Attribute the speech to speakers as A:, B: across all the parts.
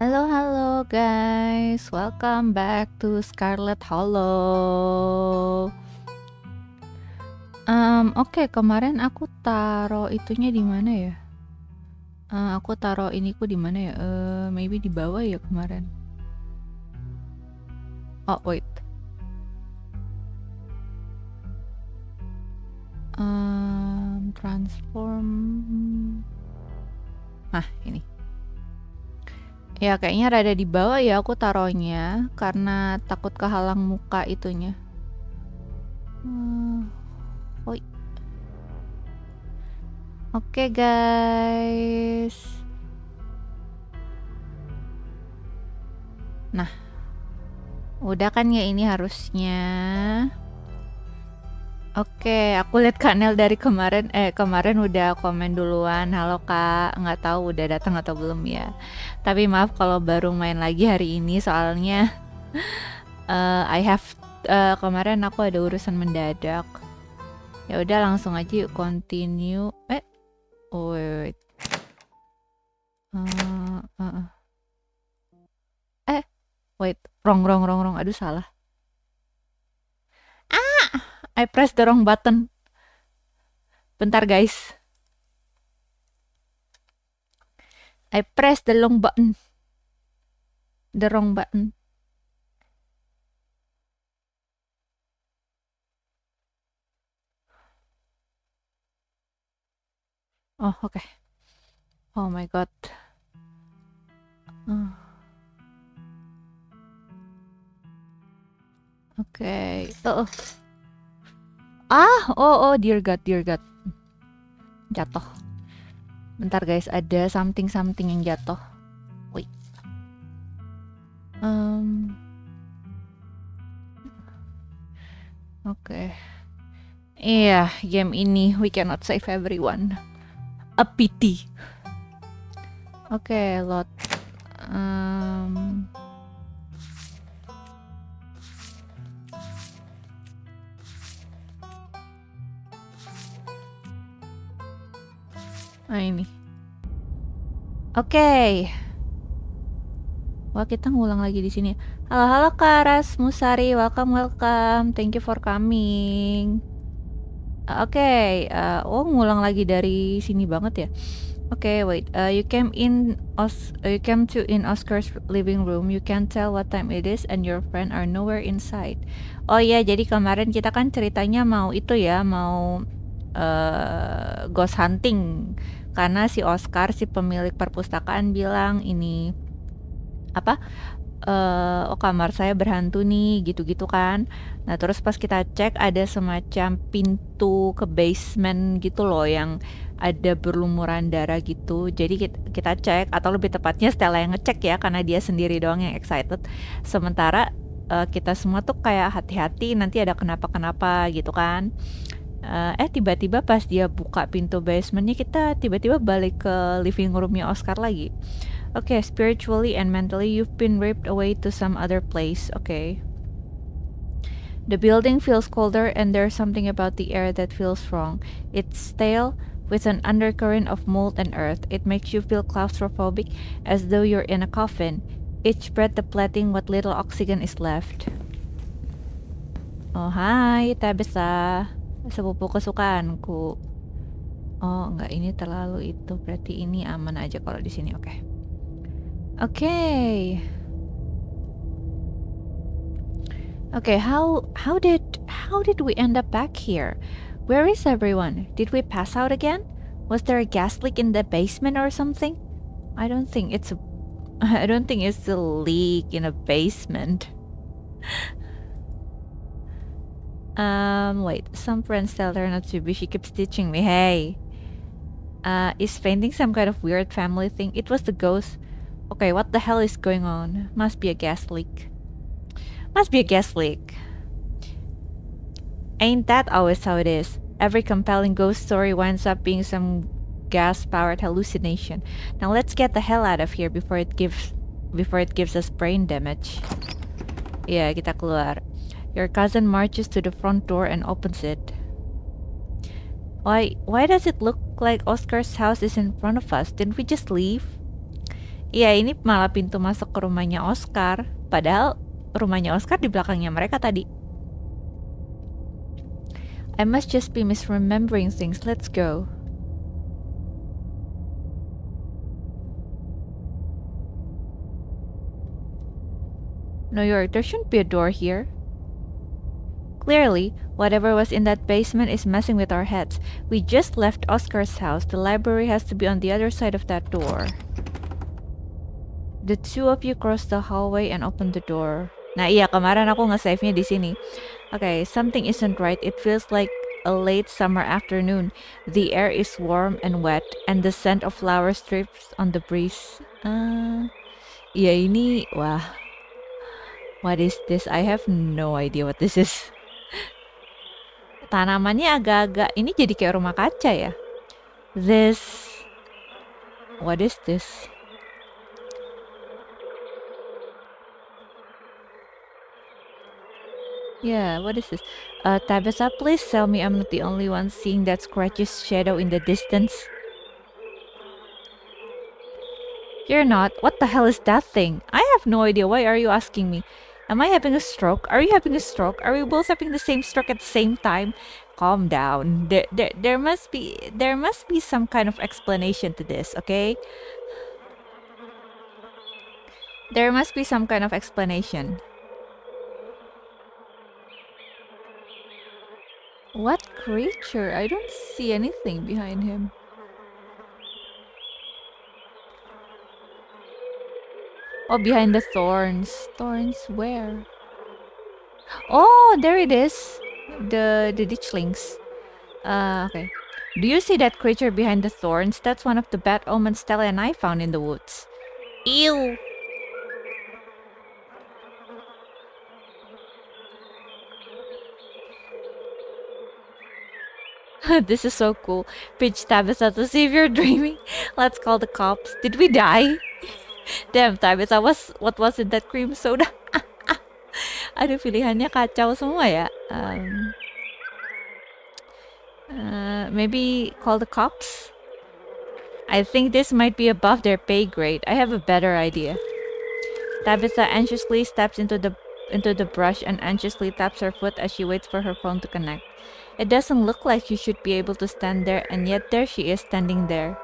A: Halo guys, welcome back to Scarlet Hollow. Oke, kemarin aku taro itunya di mana ya? Aku taro iniku di mana ya? Maybe di bawah ya kemarin. Oh wait. Transform. Ini. Ya kayaknya rada di bawah ya aku taruhnya karena takut kehalang muka itunya. Oke guys. Nah, udah kan ya ini harusnya. Oke, aku lihat Kak Nel dari kemarin udah komen duluan. Halo Kak, nggak tahu udah datang atau belum ya. Tapi maaf kalau baru main lagi hari ini soalnya kemarin aku ada urusan mendadak. Ya udah langsung aja yuk continue. Wait. Wait, wrong. Aduh salah. I press the wrong button. Bentar guys. I press the wrong button. The wrong button. Oh, oke. Oh my god. Oke. Oh, dear god. Jatuh. Bentar guys, ada something yang jatuh. Wait. Oke. Iya, game ini we cannot save everyone. A pity. Oke, load. Ini. Oke. Wah, kita ngulang lagi di sini. Halo Kak Rasmusari, welcome. Thank you for coming. Oke, ngulang lagi dari sini banget ya. Oke, wait. You came to Oscar's living room. You can't tell what time it is, and your friend are nowhere inside. Oh iya, jadi kemarin kita kan ceritanya mau ghost hunting karena si Oscar, si pemilik perpustakaan bilang ini kamar saya berhantu nih, gitu-gitu kan. Nah terus pas kita cek ada semacam pintu ke basement gitu loh yang ada berlumuran darah gitu. Jadi kita cek, atau lebih tepatnya Stella yang ngecek ya karena dia sendiri doang yang excited. Sementara kita semua tuh kayak hati-hati nanti ada kenapa-kenapa gitu kan. Tiba-tiba pas dia buka pintu basementnya, kita tiba-tiba balik ke living roomnya Oscar lagi. Okay, spiritually and mentally you've been ripped away to some other place. Okay. The building feels colder and there's something about the air that feels wrong. It's stale with an undercurrent of mold and earth. It makes you feel claustrophobic as though you're in a coffin. Each breath depleting what little oxygen is left. Oh, hai Tabitha. Sepupu kesukaanku. Oh, enggak, ini terlalu itu. Berarti ini aman aja kalau di sini. Oke. Okay, how did we end up back here? Where is everyone? Did we pass out again? Was there a gas leak in the basement or something? I don't think it's a leak in a basement. Wait, some friends tell her not to be. She keeps teaching me. Hey, is fainting some kind of weird family thing? It was the ghost. Okay, what the hell is going on? Must be a gas leak. Ain't that always how it is? Every compelling ghost story winds up being some gas-powered hallucination. Now let's get the hell out of here before it gives us brain damage. Yeah, kita keluar. Your cousin marches to the front door and opens it. Why does it look like Oscar's house is in front of us? Didn't we just leave? Iya, ini malah pintu masuk ke rumahnya Oscar. Padahal rumahnya Oscar di belakangnya mereka tadi. I must just be misremembering things. Let's go. New York, there shouldn't be a door here. Clearly, whatever was in that basement is messing with our heads. We just left Oscar's house. The library has to be on the other side of that door. The two of you cross the hallway and open the door. Nah iya, kemarin aku nge-save-nya di sini. Okay, something isn't right. It feels like a late summer afternoon. The air is warm and wet, and the scent of flowers drifts on the breeze. Iya ini, wah. What is this? I have no idea what this is. Tanamannya agak-agak, ini jadi kayak rumah kaca ya. What is this? Yeah, what is this? Tabitha, please tell me I'm not the only one seeing that scratchy shadow in the distance. You're not. What the hell is that thing? I have no idea. Why are you asking me? Am I having a stroke? Are you having a stroke? Are we both having the same stroke at the same time? Calm down. There must be some kind of explanation to this, okay? There must be some kind of explanation. What creature? I don't see anything behind him. Oh, behind the thorns. Thorns where? Oh, there it is. The ditchlings. Okay. Do you see that creature behind the thorns? That's one of the bad omens Stella and I found in the woods. Ew! This is so cool. Pitch Tabitha to see if you're dreaming. Let's call the cops. Did we die? Damn, Tabitha, what was in that cream soda? Aduh, pilihannya kacau semua ya. Maybe call the cops? I think this might be above their pay grade. I have a better idea. Tabitha anxiously steps into the brush and anxiously taps her foot as she waits for her phone to connect. It doesn't look like you should be able to stand there, and yet there she is standing there.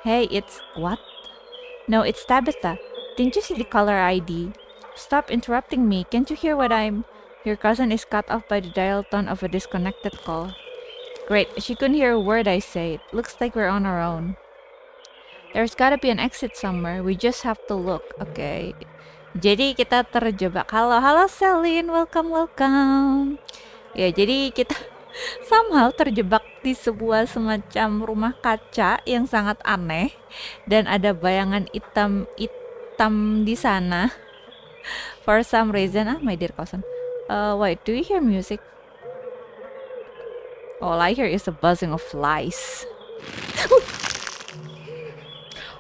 A: Hey, it's... what? No, it's Tabitha. Didn't you see the caller ID? Stop interrupting me. Can't you hear what I'm... Your cousin is cut off by the dial tone of a disconnected call. Great, she couldn't hear a word I say. Looks like we're on our own. There's gotta be an exit somewhere. We just have to look. Okay. Jadi kita terjebak. Halo Celine. Welcome. Ya, jadi kita somehow terjebak di sebuah semacam rumah kaca yang sangat aneh. Dan ada bayangan hitam di sana. For some reason. My dear cousin. Wait, do you hear music? All I hear is a buzzing of flies.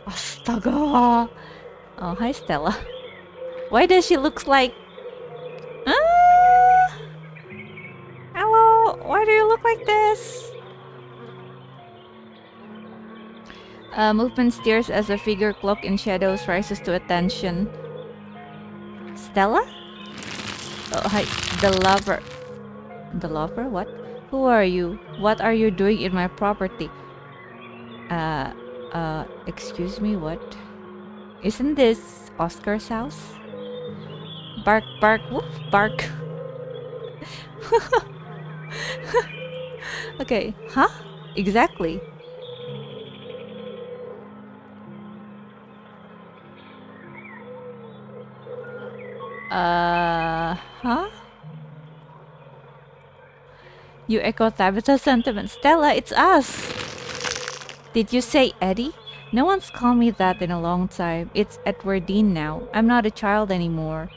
A: Astaga. Oh, hi Stella. Why does she look like... Hello, why do you look like this? Movement steers as a figure cloaked in shadows rises to attention. Stella? Oh, hi. The lover. The lover? What? Who are you? What are you doing in my property? Excuse me, what? Isn't this Oscar's house? Bark, bark, woof, bark. Okay, huh? Exactly. Huh? You echo Tabitha's sentiment. Stella, it's us! Did you say Eddie? No one's called me that in a long time. It's Edwardine now. I'm not a child anymore.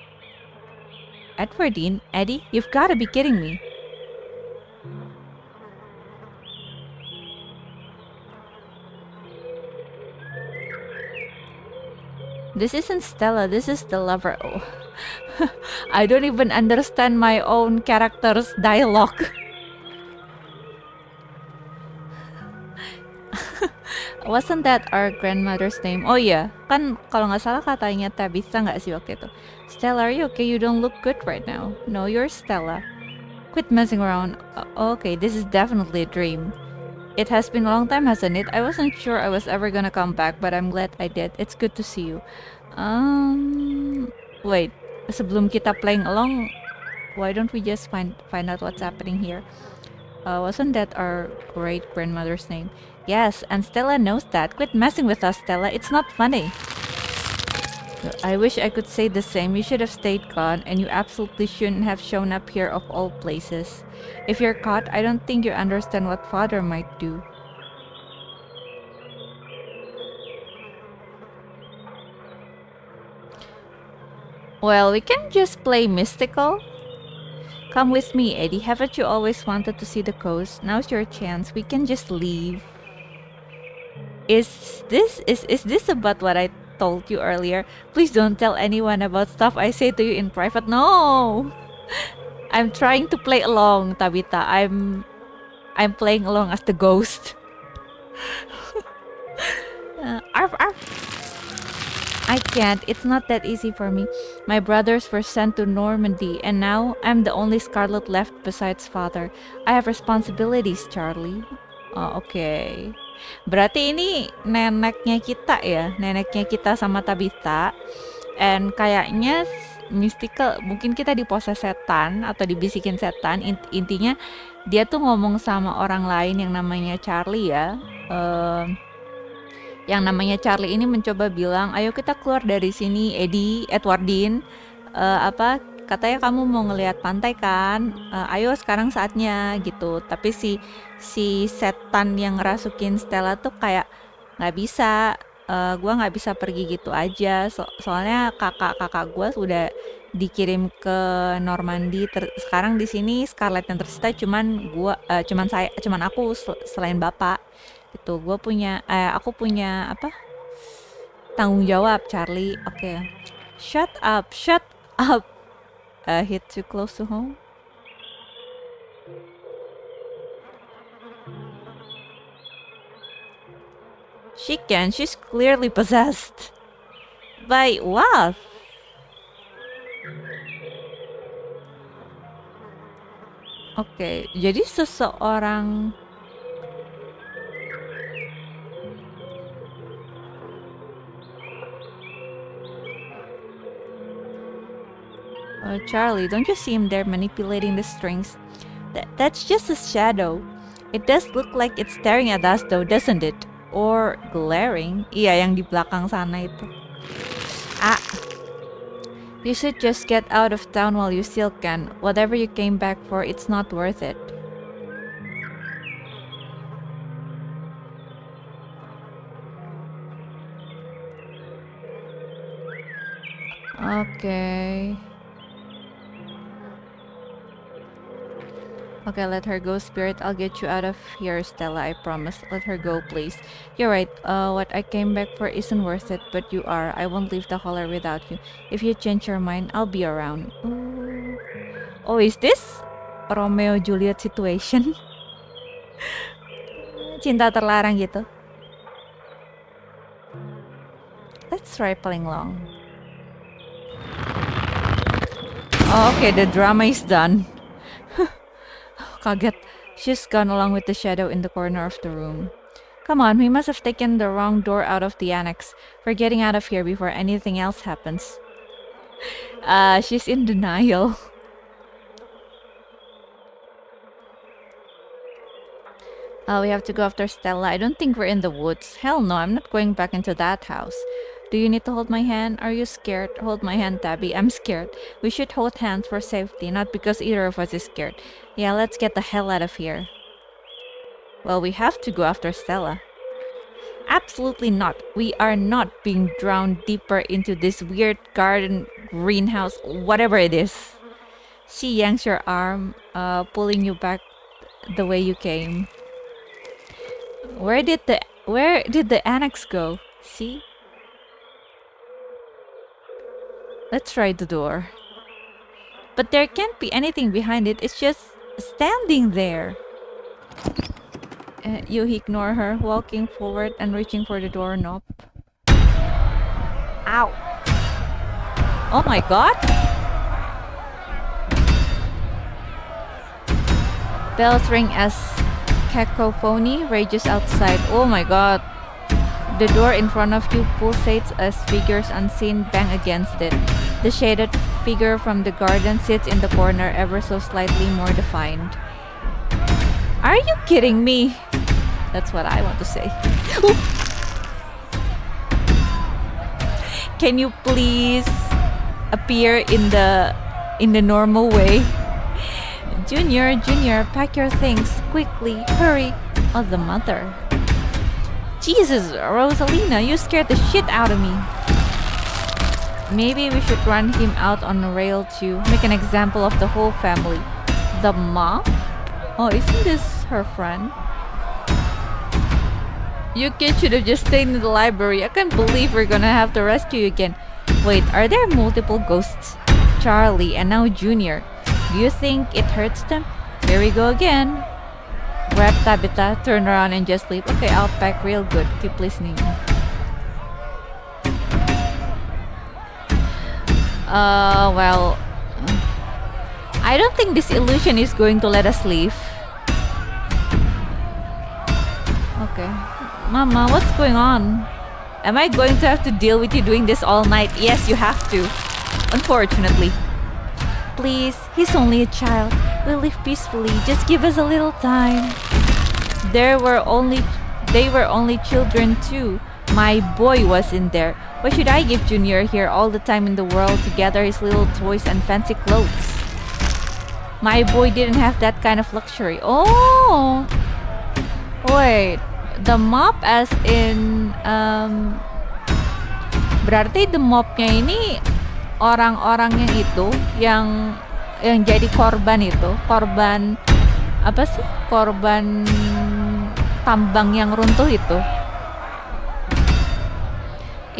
A: Edwardine? Eddie? You've gotta be kidding me. This isn't Stella, this is the lover. Oh. I don't even understand my own character's dialogue. Wasn't that our grandmother's name? Oh iya, kan kalau nggak salah katanya Tabitha nggak sih waktu itu? Stella, are you okay? You don't look good right now. No, you're Stella. Quit messing around. Okay, this is definitely a dream. It has been a long time, hasn't it? I wasn't sure I was ever gonna come back, but I'm glad I did. It's good to see you. Wait. Sebelum kita playing along, why don't we just find out what's happening here? Wasn't that our great grandmother's name? Yes, and Stella knows that. Quit messing with us, Stella. It's not funny. I wish I could say the same. You should have stayed gone, and you absolutely shouldn't have shown up here of all places. If you're caught, I don't think you understand what father might do. Well, we can just play mystical. Come with me, Eddie. Haven't you always wanted to see the coast? Now's your chance. We can just leave. Is this about what I told you earlier? Please don't tell anyone about stuff I say to you in private. No! I'm trying to play along, Tabitha. I'm playing along as the ghost. Arf, arf. I can't. It's not that easy for me. My brothers were sent to Normandy, and now I'm the only Scarlet left besides father. I have responsibilities, Charlie. Oh, okay. Berarti ini neneknya kita ya, neneknya kita sama Tabitha. And kayaknya mystical, mungkin kita diposes setan atau dibisikin setan. Intinya dia tuh ngomong sama orang lain yang namanya Charlie ya. Yang namanya Charlie ini mencoba bilang, ayo kita keluar dari sini, Edwardine. Katanya kamu mau ngelihat pantai kan? Ayo sekarang saatnya gitu. Tapi si setan yang ngerasukin Stella tuh kayak nggak bisa. Gua nggak bisa pergi gitu aja. Soalnya kakak gue sudah dikirim ke Normandy. Sekarang di sini Scarlet yang tersisa cuman aku selain bapak. Itu aku punya tanggung jawab, Charlie. Oke. Shut up. Hit too close to home. She's clearly possessed. By what? Oke, jadi seseorang Charlie, don't you see him there manipulating the strings? That's just a shadow. It does look like it's staring at us though, doesn't it? Or glaring. Iya, yang di belakang sana itu. You should just get out of town while you still can. Whatever you came back for, it's not worth it. Okay. Okay, let her go, Spirit. I'll get you out of here, Stella, I promise. Let her go, please. You're right. What I came back for isn't worth it, but you are. I won't leave the holler without you. If you change your mind, I'll be around. Ooh. Oh, is this Romeo Juliet situation? Cinta terlarang gitu. Let's try playing along. Oh, okay, the drama is done. Kaget. She's gone along with the shadow in the corner of the room. Come on, we must have taken the wrong door out of the annex. We're getting out of here before anything else happens. She's in denial. We have to go after Stella. I don't think we're in the woods. Hell no, I'm not going back into that house. Do you need to hold my hand? Are you scared? Hold my hand, Tabby. I'm scared. We should hold hands for safety, not because either of us is scared. Yeah, let's get the hell out of here. Well, we have to go after Stella. Absolutely not. We are not being drowned deeper into this weird garden, greenhouse, whatever it is. She yanks your arm, pulling you back the way you came. Where did the annex go? See? Let's try the door. But there can't be anything behind it. It's just standing there. You ignore her, walking forward and reaching for the doorknob. Ow! Oh my god! Bells ring as cacophony rages outside. Oh my god! The door in front of you pulsates as figures unseen bang against it. The shaded figure from the garden sits in the corner, ever so slightly more defined. Are you kidding me? That's what I want to say. Can you please appear in the normal way? Junior, pack your things quickly. Hurry. Oh, the mother. Jesus, Rosalina, you scared the shit out of me. Maybe we should run him out on a rail too. Make an example of the whole family. The mom? Oh, isn't this her friend? You kids should have just stayed in the library. I can't believe we're gonna have to rescue you again. Wait, are there multiple ghosts? Charlie and now Junior. Do you think it hurts them? Here we go again. Grab Tabitha, turn around and just leave. Okay, I'll pack real good. Keep listening. Well, I don't think this illusion is going to let us leave. Okay. Mama, what's going on? Am I going to have to deal with you doing this all night? Yes, you have to. Unfortunately. Please, he's only a child. We'll live peacefully. Just give us a little time. They were only children too. My boy was in there. Why should I give Junior here all the time in the world to gather his little toys and fancy clothes? My boy didn't have that kind of luxury. Oh! Wait. The mop as in... berarti the mopnya ini orang-orang yang jadi korban itu. Korban... apa sih? Korban tambang yang runtuh itu.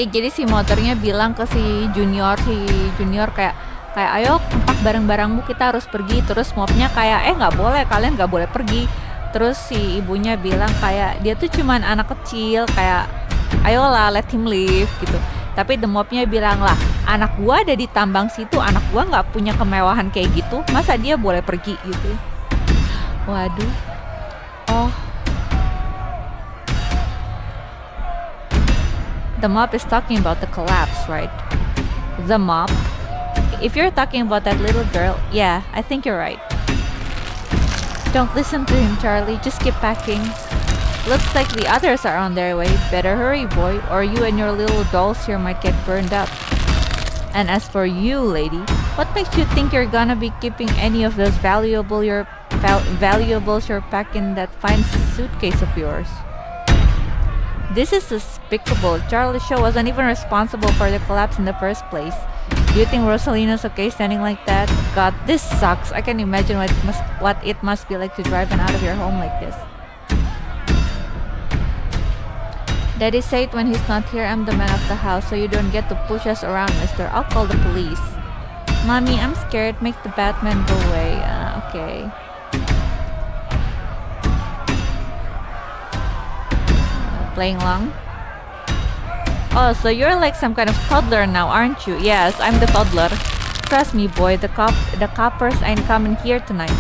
A: Jadi si motornya bilang ke si Junior kayak ayo empak barang-barangmu, kita harus pergi. Terus mobnya kayak nggak boleh, kalian nggak boleh pergi. Terus si ibunya bilang kayak dia tuh cuman anak kecil, kayak ayolah let him live gitu. Tapi the mobnya bilang lah, anak gua ada di tambang situ, anak gua nggak punya kemewahan kayak gitu, masa dia boleh pergi gitu. Waduh. Oh, the mob is talking about the collapse, right? The mob? If you're talking about that little girl, yeah, I think you're right. Don't listen to him, Charlie. Just keep packing. Looks like the others are on their way. Better hurry, boy, or you and your little dolls here might get burned up. And as for you, lady, what makes you think you're gonna be keeping any of those valuables you're packed in that fine suitcase of yours? This is despicable. Charlie Shaw wasn't even responsible for the collapse in the first place. Do you think Rosalina's okay standing like that? God, this sucks. I can imagine what it must be like to drive out of your home like this. Daddy said when he's not here, I'm the man of the house, so you don't get to push us around, mister. I'll call the police. Mommy, I'm scared. Make the Batman go away. Okay. Playing along? Oh, so you're like some kind of toddler now, aren't you? Yes, I'm the toddler. Trust me, boy, the coppers ain't coming here tonight.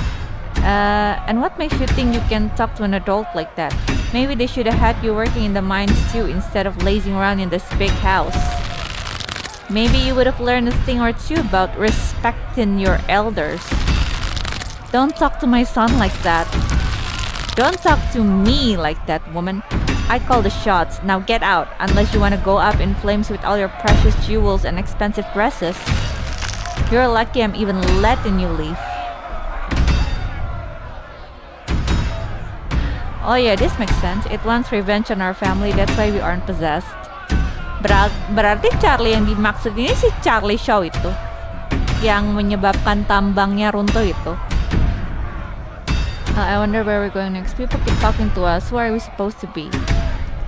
A: And what makes you think you can talk to an adult like that? Maybe they should have had you working in the mines too, instead of lazing around in this big house. Maybe you would have learned a thing or two about respecting your elders. Don't talk to my son like that. Don't talk to me like that, woman. I call the shots. Now get out, unless you want to go up in flames with all your precious jewels and expensive dresses. You're lucky I'm even letting you leave. Oh yeah, this makes sense. It wants revenge on our family, that's why we aren't possessed. Berarti Charlie yang dimaksud ini si Charlie Shaw itu, yang menyebabkan tambangnya runtuh itu. I wonder where we're going next. People keep talking to us. Who are we supposed to be?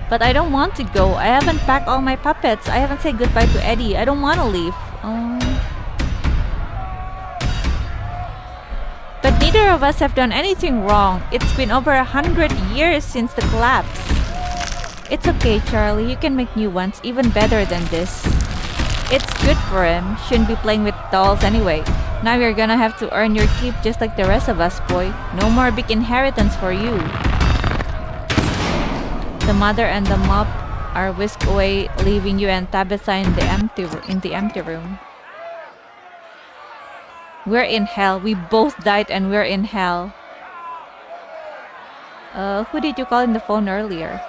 A: But I don't want to go. I haven't packed all my puppets. I haven't said goodbye to Eddie. I don't want to leave. But neither of us have done anything wrong. It's been over 100 years since the collapse. It's okay, Charlie. You can make new ones, even better than this. It's good for him. Shouldn't be playing with dolls anyway. Now you're gonna have to earn your keep just like the rest of us, boy. No more big inheritance for you. The mother and the mop are whisked away, leaving you and Tabitha in the empty room. We're in hell. We both died and we're in hell. Who did you call in the phone earlier?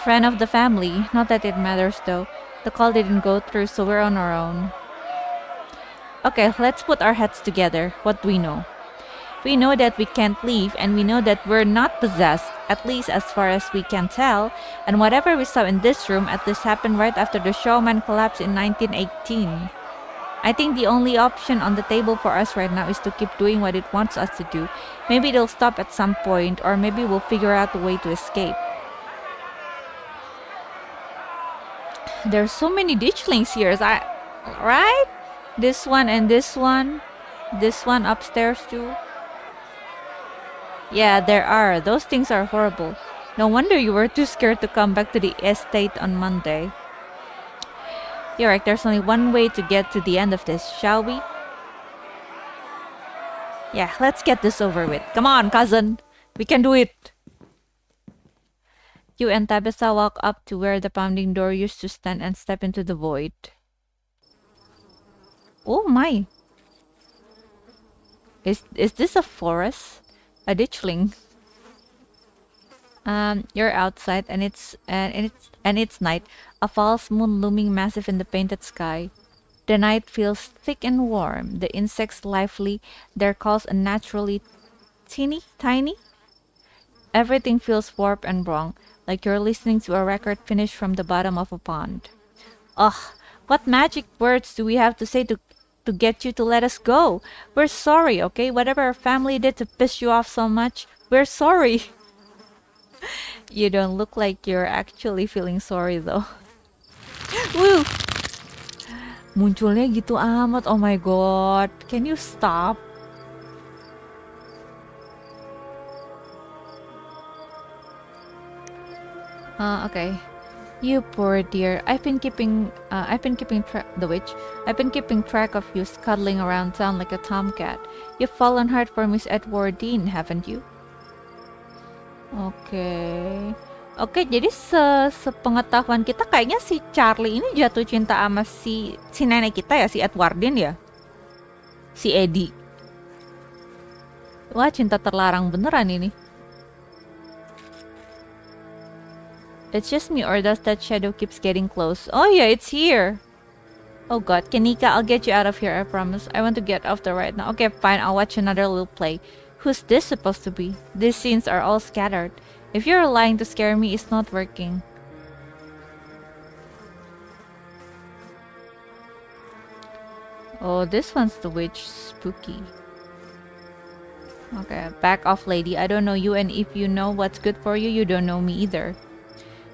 A: Friend of the family. Not that it matters though. The call didn't go through, so we're on our own. Okay, let's put our heads together. What do we know? We know that we can't leave, and we know that we're not possessed, at least as far as we can tell, and whatever we saw in this room at least happened right after the showman collapsed in 1918. I think the only option on the table for us right now is to keep doing what it wants us to do. Maybe it'll stop at some point, or maybe we'll figure out a way to escape. There's so many ditchlings here, right? This one and this one. This one upstairs too. Yeah, there are. Those things are horrible. No wonder you were too scared to come back to the estate on Monday. You're right, there's only one way to get to the end of this, shall we? Yeah, let's get this over with. Come on, cousin. We can do it. You and Tabitha walk up to where the pounding door used to stand and step into the void. Oh my. Is this a forest? A ditchling? You're outside and it's night. A false moon looming massive in the painted sky. The night feels thick and warm. The insects lively. Their calls unnaturally tiny. Everything feels warped and wrong, like you're listening to a record finished from the bottom of a pond. Ugh, what magic words do we have to say to get you to let us go? We're sorry, okay? Whatever our family did to piss you off so much, we're sorry. You don't look like you're actually feeling sorry though. Woo! Munculnya gitu amat, oh my god. Can you stop? Okay. You poor dear. I've been keeping track of you scuttling around town like a tomcat. You've fallen hard for Miss Edwardine, haven't you? Oke, jadi sepengetahuan kita kayaknya si Charlie ini jatuh cinta sama si nenek kita ya, si Edwardine ya. Si Eddie. Wah, cinta terlarang beneran ini. It's just me, or does that shadow keeps getting close? Oh yeah, it's here. Oh god, Kanika, I'll get you out of here, I promise. I want to get off the right now. Okay, fine, I'll watch another little play. Who's this supposed to be? These scenes are all scattered. If you're lying to scare me, it's not working. Oh, this one's the witch. Spooky. Okay, back off, lady. I don't know you, and if you know what's good for you, you don't know me either.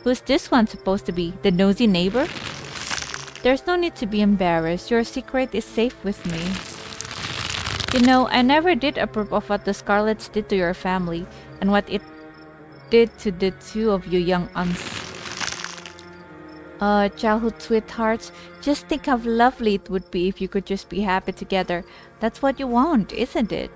A: Who's this one supposed to be? The nosy neighbor? There's no need to be embarrassed. Your secret is safe with me. You know, I never did approve of what the Scarlets did to your family, and what it did to the two of you young aunts. Childhood sweethearts, just think how lovely it would be if you could just be happy together. That's what you want, isn't it?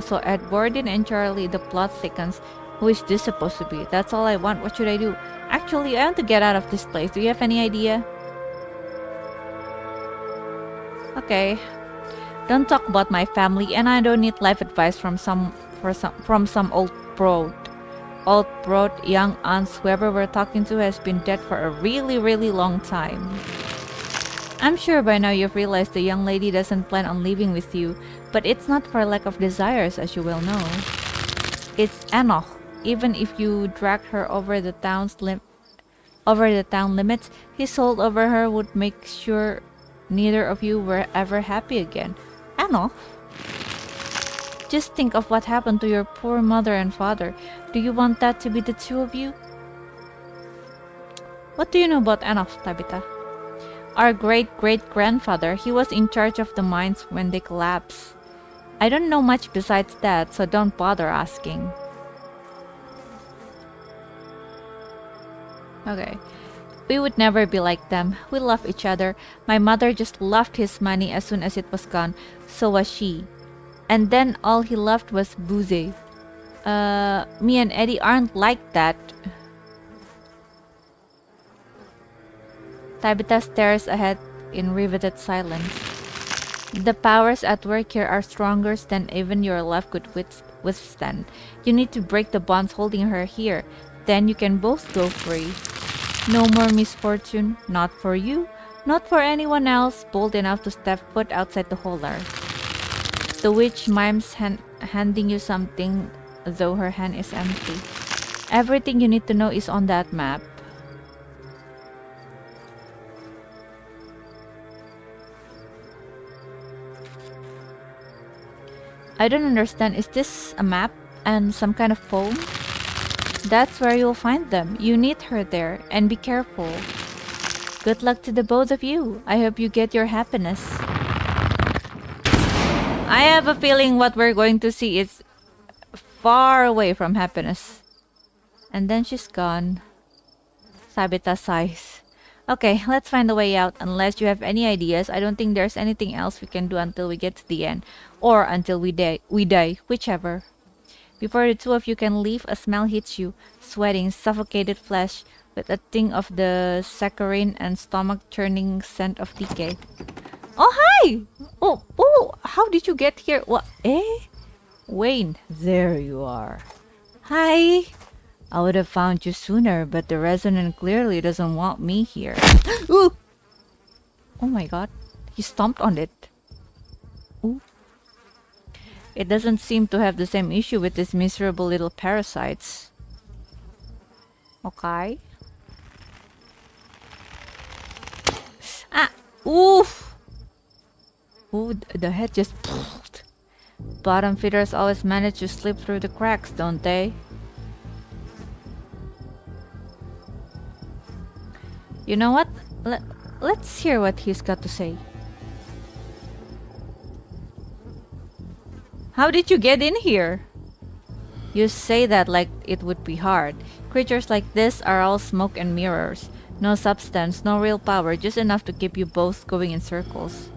A: So Edwardine and Charlie, the plot thickens. Who is this supposed to be? That's all I want. What should I do? Actually, I want to get out of this place. Do you have any idea? Okay. Don't talk about my family, and I don't need life advice from some old broad. Old broad, young aunts, whoever we're talking to has been dead for a really, really long time. I'm sure by now you've realized the young lady doesn't plan on leaving with you, but it's not for lack of desires, as you well know. It's Enoch. Even if you dragged her over the town limits, his hold over her would make sure neither of you were ever happy again. Enoch? Just think of what happened to your poor mother and father. Do you want that to be the two of you? What do you know about Enoch, Tabitha? Our great-great-grandfather, he was in charge of the mines when they collapsed. I don't know much besides that, so don't bother asking. Okay. We would never be like them. We love each other. My mother just loved his money as soon as it was gone. So was she. And then all he loved was booze. Me and Eddie aren't like that. Tabitha stares ahead in riveted silence. The powers at work here are stronger than even your love could withstand. You need to break the bonds holding her here. Then you can both go free. No more misfortune, not for you, not for anyone else bold enough to step foot outside the holler. The witch mimes handing you something, though her hand is empty. Everything you need to know is on that map. I don't understand. Is this a map and some kind of poem? That's where you'll find them. You need her there, and be careful. Good luck to the both of you. I hope you get your happiness. I have a feeling what we're going to see is far away from happiness. And then she's gone. Sabita sighs. Okay, let's find a way out. Unless you have any ideas, I don't think there's anything else we can do until we get to the end. Or until we die, whichever. Before the two of you can leave, a smell hits you. Sweating, suffocated flesh, with a ting of the saccharine and stomach-churning scent of decay. Oh, hi! Oh, how did you get here? What? Wayne, there you are. Hi! I would have found you sooner, but the resonant clearly doesn't want me here. Ooh! Oh my god, he stomped on it. Ooh. It doesn't seem to have the same issue with these miserable little parasites. Okay. Ah! Oof! Ooh, the head just... Bottom feeders always manage to slip through the cracks, don't they? You know what? Let's hear what he's got to say. How did you get in here? You say that like it would be hard. Creatures like this are all smoke and mirrors. No substance, no real power, just enough to keep you both going in circles.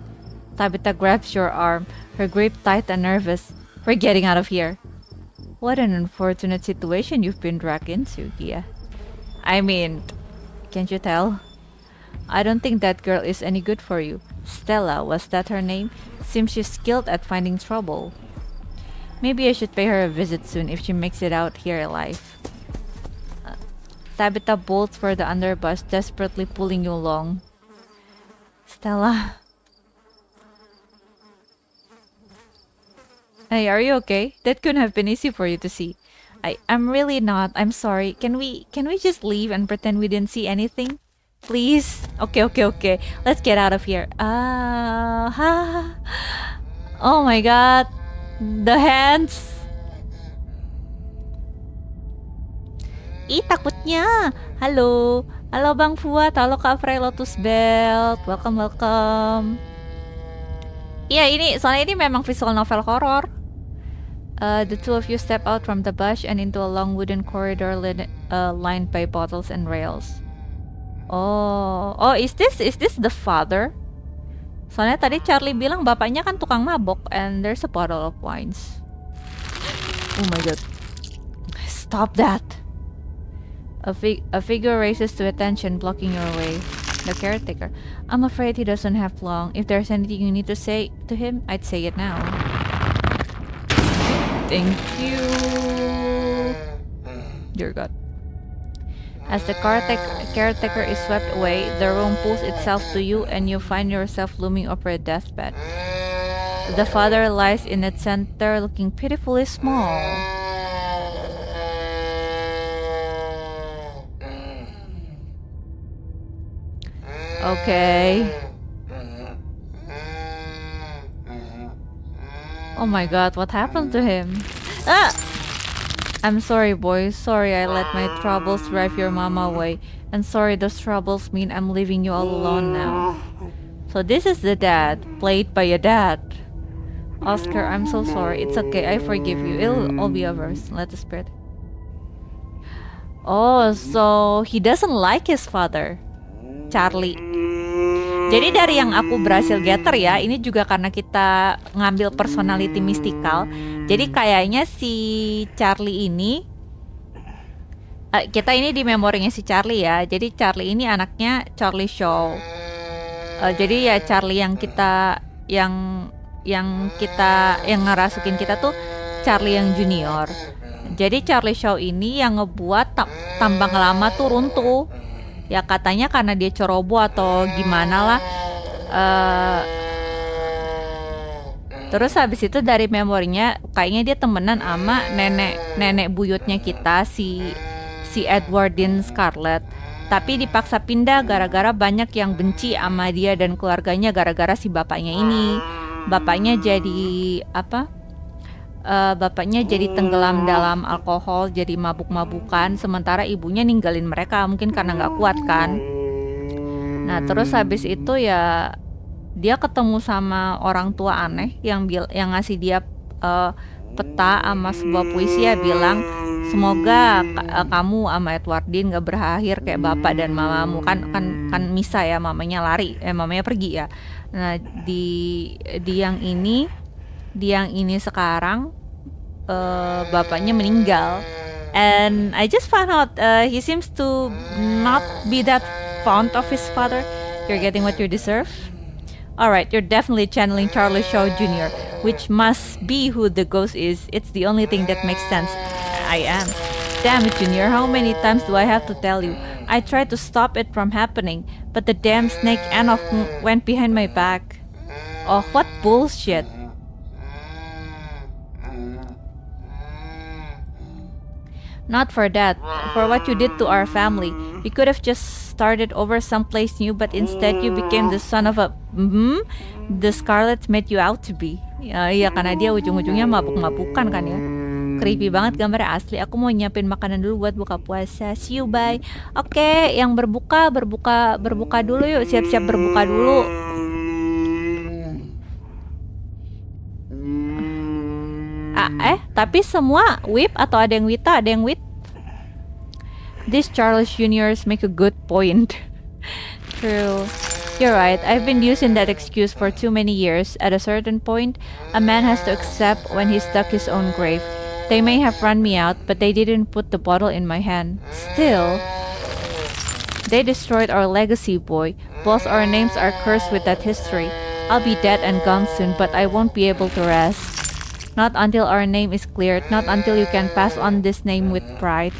A: Tabitha grabs your arm, her grip tight and nervous. We're getting out of here. What an unfortunate situation you've been dragged into, Gia. I mean, can't you tell? I don't think that girl is any good for you. Stella, was that her name? Seems she's skilled at finding trouble. Maybe I should pay her a visit soon if she makes it out here alive. Tabitha bolts for the underbus, desperately pulling you along. Stella. Hey, are you okay? That couldn't have been easy for you to see. I'm really not. I'm sorry. Can we just leave and pretend we didn't see anything? Please? Okay. Let's get out of here. Oh my god. The hands. Ih, takutnya. Halo. Halo Bang Fuad. Halo Kak Frey Lotus Belt. Welcome. Iya, soalnya ini memang visual novel horror. The two of you step out from the bush and into a long wooden corridor lined by bottles and rails. Oh, is this the father? Soalnya tadi Charlie bilang bapaknya kan tukang mabok, and there's a bottle of wines. Oh my god. Stop that. A figure races to attention, blocking your way. The caretaker. I'm afraid he doesn't have long. If there's anything you need to say to him, I'd say it now. Thank you. Dear God. As the caretaker is swept away, the room pulls itself to you and you find yourself looming over a deathbed. The father lies in its center, looking pitifully small. Okay. Oh my god, what happened to him? Ah! I'm sorry, boys. Sorry I let my troubles drive your mama away. And sorry, those troubles mean I'm leaving you all alone now. So this is the dad, played by a dad. Oscar, I'm so sorry. It's okay, I forgive you. It'll all be over. Let the spirit. Oh, so he doesn't like his father, Charlie. Jadi dari yang aku berhasil gather ya, ini juga karena kita ngambil personality mystical. Jadi kayaknya si Charlie ini, kita ini di memorinya si Charlie ya. Jadi Charlie ini anaknya Charlie Shaw. Jadi ya Charlie yang kita, yang ngerasukin kita tuh Charlie yang junior. Jadi Charlie Shaw ini yang ngebuat tambang lama tuh runtuh. Ya katanya karena dia ceroboh atau gimana lah. Terus habis itu dari memorinya kayaknya dia temenan sama nenek buyutnya kita, si Edwardin Scarlet. Tapi dipaksa pindah gara-gara banyak yang benci sama dia dan keluarganya gara-gara si bapaknya ini. Bapaknya jadi apa? Bapaknya jadi tenggelam dalam alkohol, jadi mabuk-mabukan, sementara ibunya ninggalin mereka mungkin karena nggak kuat kan. Nah terus habis itu ya dia ketemu sama orang tua aneh yang ngasih dia peta sama sebuah puisi ya, bilang semoga kamu sama Edwardin nggak berakhir kayak bapak dan mamamu. Kan misa ya, mamanya lari, mamanya pergi ya. Nah di yang ini sekarang bapaknya meninggal, and I just found out he seems to not be that fond of his father. You're getting what you deserve. Alright, you're definitely channeling Charlie Shaw Jr., which must be who the ghost is. It's the only thing that makes sense. I am. Damn it, Junior, how many times do I have to tell you? I tried to stop it from happening, but the damn snake Enoch went behind my back. Oh, what bullshit. Not for that, for what you did to our family. We could have just started over someplace new, but instead you became the son of a... The Scarlet made you out to be. Iya, karena dia ujung-ujungnya mabuk-mabukan kan ya. Creepy banget gambarnya asli. Aku mau nyiapin makanan dulu buat buka puasa. See you, bye. Oke, yang berbuka dulu yuk. Siap-siap berbuka dulu. Tapi semua whip atau ada yang wita, ada yang wit? These Charles Juniors make a good point. True. You're right, I've been using that excuse for too many years. At a certain point, a man has to accept when he's dug his own grave. They may have run me out, but they didn't put the bottle in my hand. Still, they destroyed our legacy, boy. Both our names are cursed with that history. I'll be dead and gone soon, but I won't be able to rest. Not until our name is cleared, not until you can pass on this name with pride.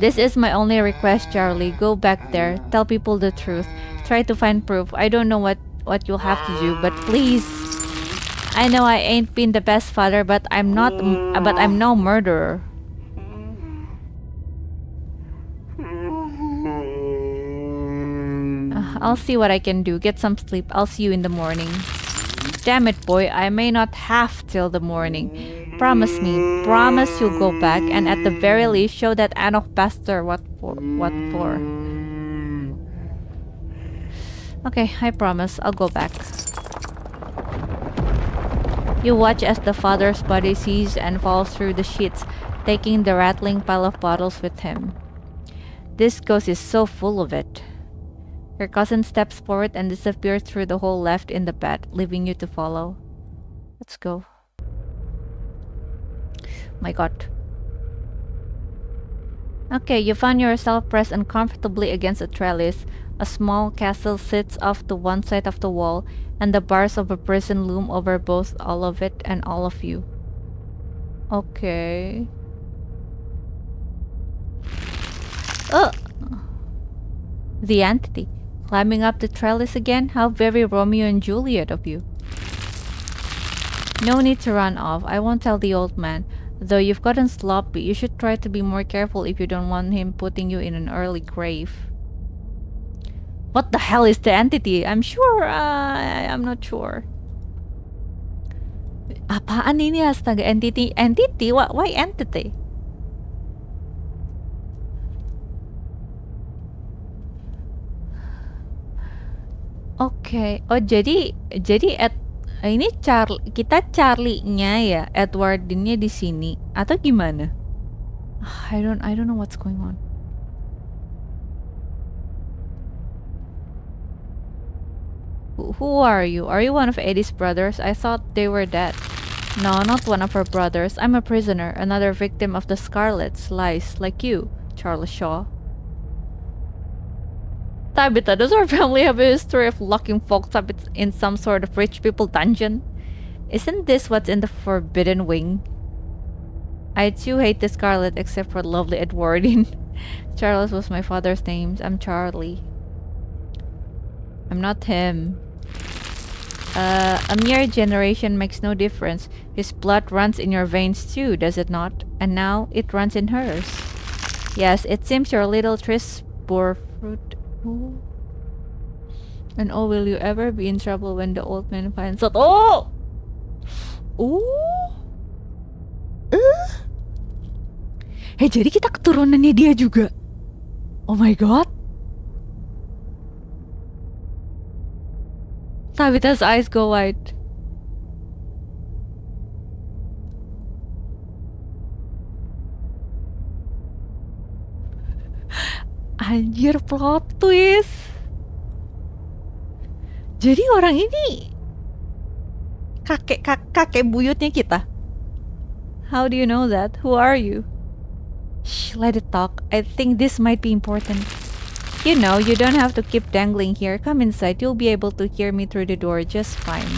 A: This is my only request, Charlie. Go back there, tell people the truth. Try to find proof. I don't know what you'll have to do, but please. I know I ain't been the best father, but I'm no murderer. I'll see what I can do. Get some sleep. I'll see you in the morning. Damn it, boy, I may not have till the morning. Promise me, promise you'll go back and at the very least show that Enoch pastor what for. Okay, I promise, I'll go back. You watch as the father's body sees and falls through the sheets, taking the rattling pile of bottles with him. This ghost is so full of it. Your cousin steps forward and disappears through the hole left in the bed, leaving you to follow. Let's go. My god. Okay, you found yourself pressed uncomfortably against a trellis. A small castle sits off to one side of the wall, and the bars of a prison loom over both all of it and all of you. Okay. Oh! The entity. Climbing up the trellis again? How very Romeo and Juliet of you. No need to run off. I won't tell the old man. Though you've gotten sloppy, you should try to be more careful if you don't want him putting you in an early grave. What the hell is the entity? I'm not sure. Apaan ini astaga? Entity? Entity? Why entity? Oke. Oh, ini kita Charlie-nya ya, Edwardin-nya di sini atau gimana? I don't know what's going on. Who are you? Are you one of Eddie's brothers? I thought they were dead. No, not one of her brothers. I'm a prisoner, another victim of the Scarlet's lies, like you, Charles Shaw. Tabitha, does our family have a history of locking folks up in some sort of rich people dungeon? Isn't this what's in the Forbidden Wing? I too hate the Scarlet except for lovely Edwardine. Charles was my father's name. I'm Charlie. I'm not him. A mere generation makes no difference. His blood runs in your veins too, does it not? And now it runs in hers. Yes, it seems your little tris bore fruit. Ooh. And oh, will you ever be in trouble when the old man finds out? Oh! Ooh! Hey, jadi kita keturunannya dia juga. Oh my god. Tabitha's eyes go wide. Anjir, plot twist. Jadi orang ini kakek buyutnya kita. How do you know that? Who are you? Shh, let it talk. I think this might be important. You know, you don't have to keep dangling here. Come inside. You'll be able to hear me through the door just fine.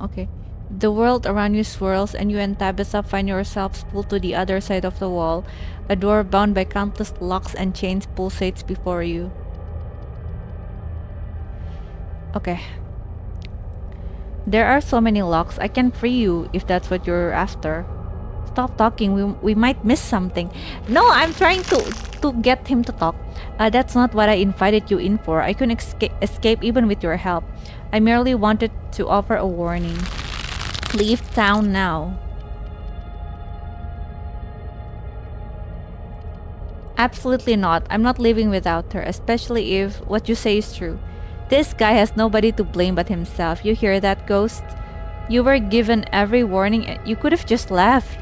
A: Okay. The world around you swirls and you and Tabitha find yourselves pulled to the other side of the wall. A door bound by countless locks and chains pulsates before you. Okay. There are so many locks. I can free you if that's what you're after. Stop talking. We might miss something. No, I'm trying to get him to talk. That's not what I invited you in for. I couldn't escape even with your help. I merely wanted to offer a warning. Leave town now. Absolutely not. I'm not leaving without her, especially if what you say is true. This guy has nobody to blame but himself. You hear that, Ghost? You were given every warning. You could have just left.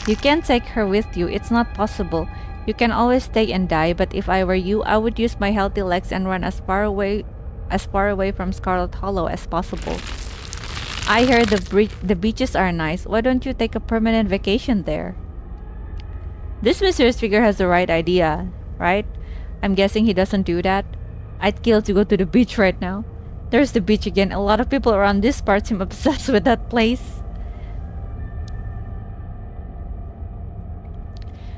A: You can't take her with you. It's not possible. You can always stay and die, but if I were you, I would use my healthy legs and run as far away from Scarlet Hollow as possible. I hear the beaches are nice. Why don't you take a permanent vacation there? This mysterious figure has the right idea, right? I'm guessing he doesn't do that. I'd kill to go to the beach right now. There's the beach again. A lot of people around this part seem obsessed with that place.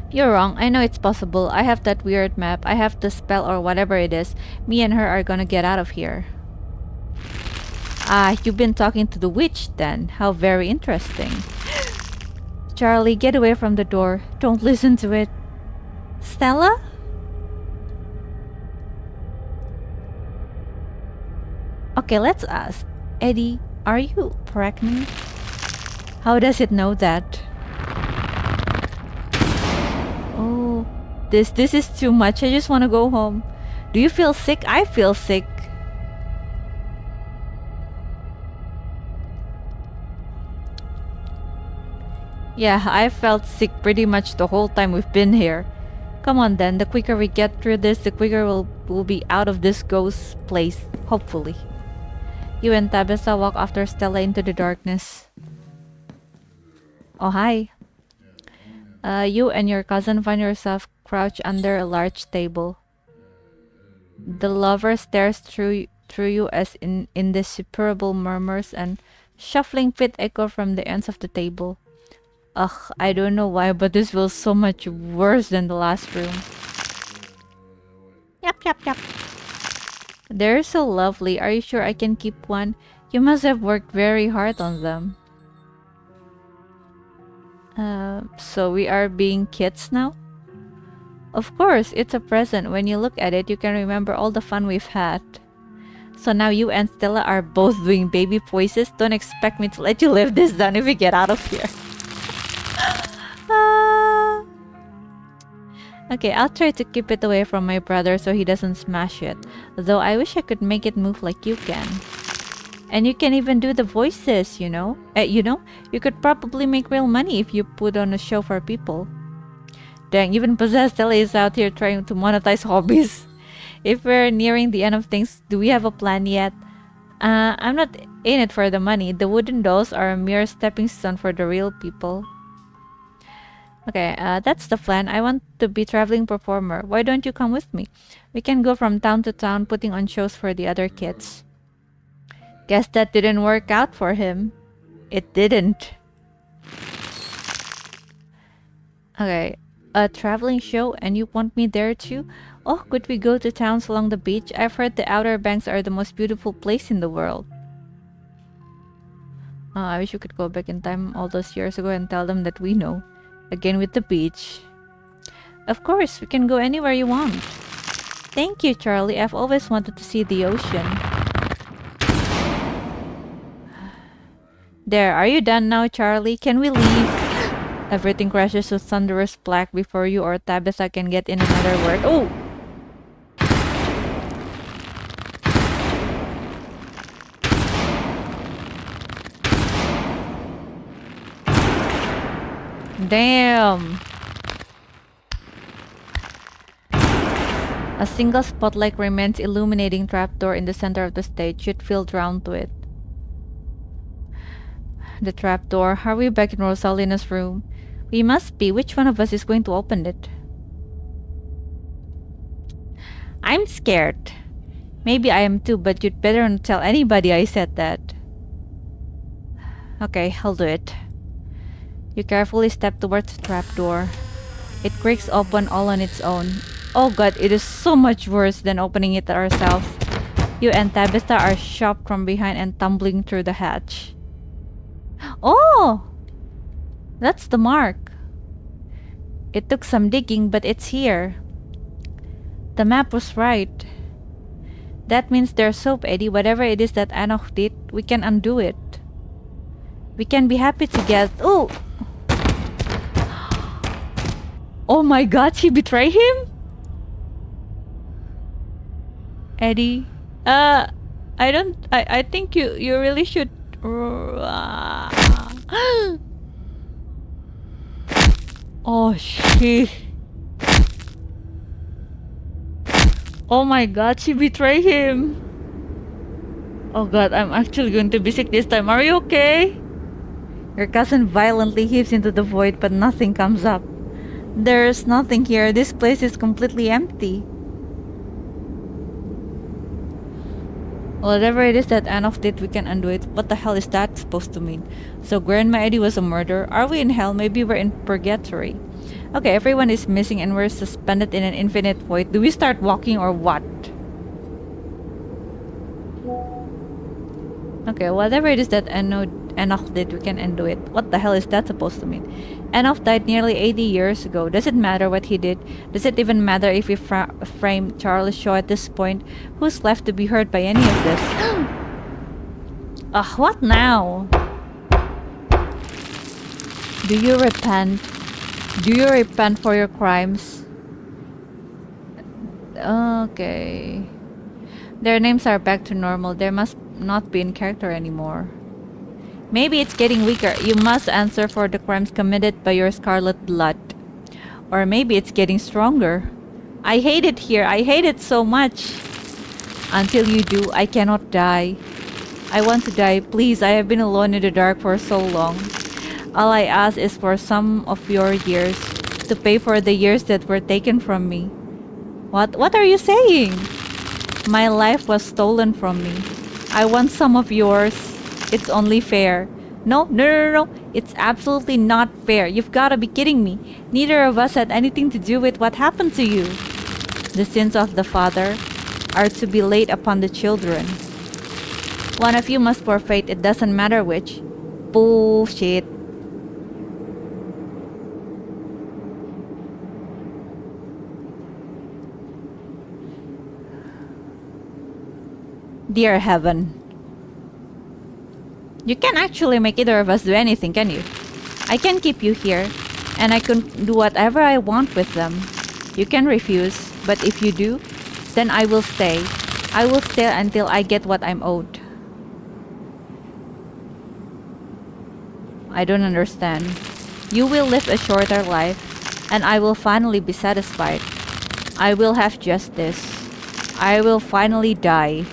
A: You're wrong. I know it's possible. I have that weird map. I have the spell or whatever it is. Me and her are gonna get out of here. Ah, you've been talking to the witch then. How very interesting. Charlie, get away from the door. Don't listen to it. Stella? Okay, let's ask. Eddie, are you pregnant? How does it know that? Oh, this is too much. I just want to go home. Do you feel sick? I feel sick. Yeah, I felt sick pretty much the whole time we've been here. Come on then, the quicker we get through this, the quicker we'll be out of this ghost place, hopefully. You and Tabitha walk after Stella into the darkness. Oh, hi. You and your cousin find yourself crouched under a large table. The lover stares through you as indecipherable murmurs and shuffling feet echo from the ends of the table. Ugh, I don't know why, but this feels so much worse than the last room. Yep. They're so lovely. Are you sure I can keep one? You must have worked very hard on them. So we are being kids now? Of course, it's a present. When you look at it, you can remember all the fun we've had. So now you and Stella are both doing baby voices. Don't expect me to let you live this down if we get out of here. Okay, I'll try to keep it away from my brother so he doesn't smash it. Though I wish I could make it move like you can. And you can even do the voices, you know? You could probably make real money if you put on a show for people. Dang, even possessed Ellie is out here trying to monetize hobbies. If we're nearing the end of things, do we have a plan yet? I'm not in it for the money. The wooden dolls are a mere stepping stone for the real people. Okay, that's the plan. I want to be traveling performer. Why don't you come with me? We can go from town to town putting on shows for the other kids. Guess that didn't work out for him. It didn't. Okay, a traveling show and you want me there too? Oh, could we go to towns along the beach? I've heard the Outer Banks are the most beautiful place in the world. Oh, I wish we could go back in time all those years ago and tell them that we know. Again with the beach. Of course, we can go anywhere you want. Thank you, Charlie. I've always wanted to see the ocean. There, are you done now, Charlie? Can we leave? Everything crashes with thunderous black before you or Tabitha can get in another word. Oh! Damn! A single spotlight remains illuminating trapdoor in the center of the stage. You'd feel drawn to it. The trapdoor. Are we back in Rosalina's room? We must be. Which one of us is going to open it? I'm scared. Maybe I am too, but you'd better not tell anybody I said that. Okay, I'll do it. You carefully step towards the trapdoor. It creaks open all on its own. Oh god, it is so much worse than opening it ourselves. You and Tabitha are shoved from behind and tumbling through the hatch. Oh! That's the mark. It took some digging, but it's here. The map was right. That means there's hope, Eddie. Whatever it is that Enoch did, we can undo it. We can be happy together. Oh! Oh my god, she betrayed him? Eddie? I think you really should... Oh shit. Oh my god, she betrayed him. Oh god, I'm actually going to be sick this time. Are you okay? Your cousin violently heaves into the void, but nothing comes up. There's nothing here. This place is completely empty. Whatever it is that Enoch did, we can undo it. What the hell is that supposed to mean? So Grandma Eddie was a murderer? Are we in hell? Maybe we're in purgatory. Okay, everyone is missing and we're suspended in an infinite void. Do we start walking or what? Okay, whatever it is that Enoch did, we can undo it. What the hell is that supposed to mean? Enoch died nearly 80 years ago. Does it matter what he did? Does it even matter if we frame Charlie's show at this point? Who's left to be hurt by any of this? Ugh, what now? Do you repent? Do you repent for your crimes? Okay. Their names are back to normal. They must not be in character anymore. Maybe it's getting weaker. You must answer for the crimes committed by your scarlet blood. Or maybe it's getting stronger. I hate it here. I hate it so much. Until you do, I cannot die. I want to die. Please, I have been alone in the dark for so long. All I ask is for some of your years to pay for the years that were taken from me. What are you saying? My life was stolen from me. I want some of yours. It's only fair. No. It's absolutely not fair. You've got to be kidding me. Neither of us had anything to do with what happened to you. The sins of the father are to be laid upon the children. One of you must forfeit. It doesn't matter which. Bullshit. Dear heaven. You can't actually make either of us do anything, can you? I can keep you here, and I can do whatever I want with them. You can refuse, but if you do, then I will stay. I will stay until I get what I'm owed. I don't understand. You will live a shorter life, and I will finally be satisfied. I will have justice. I will finally die.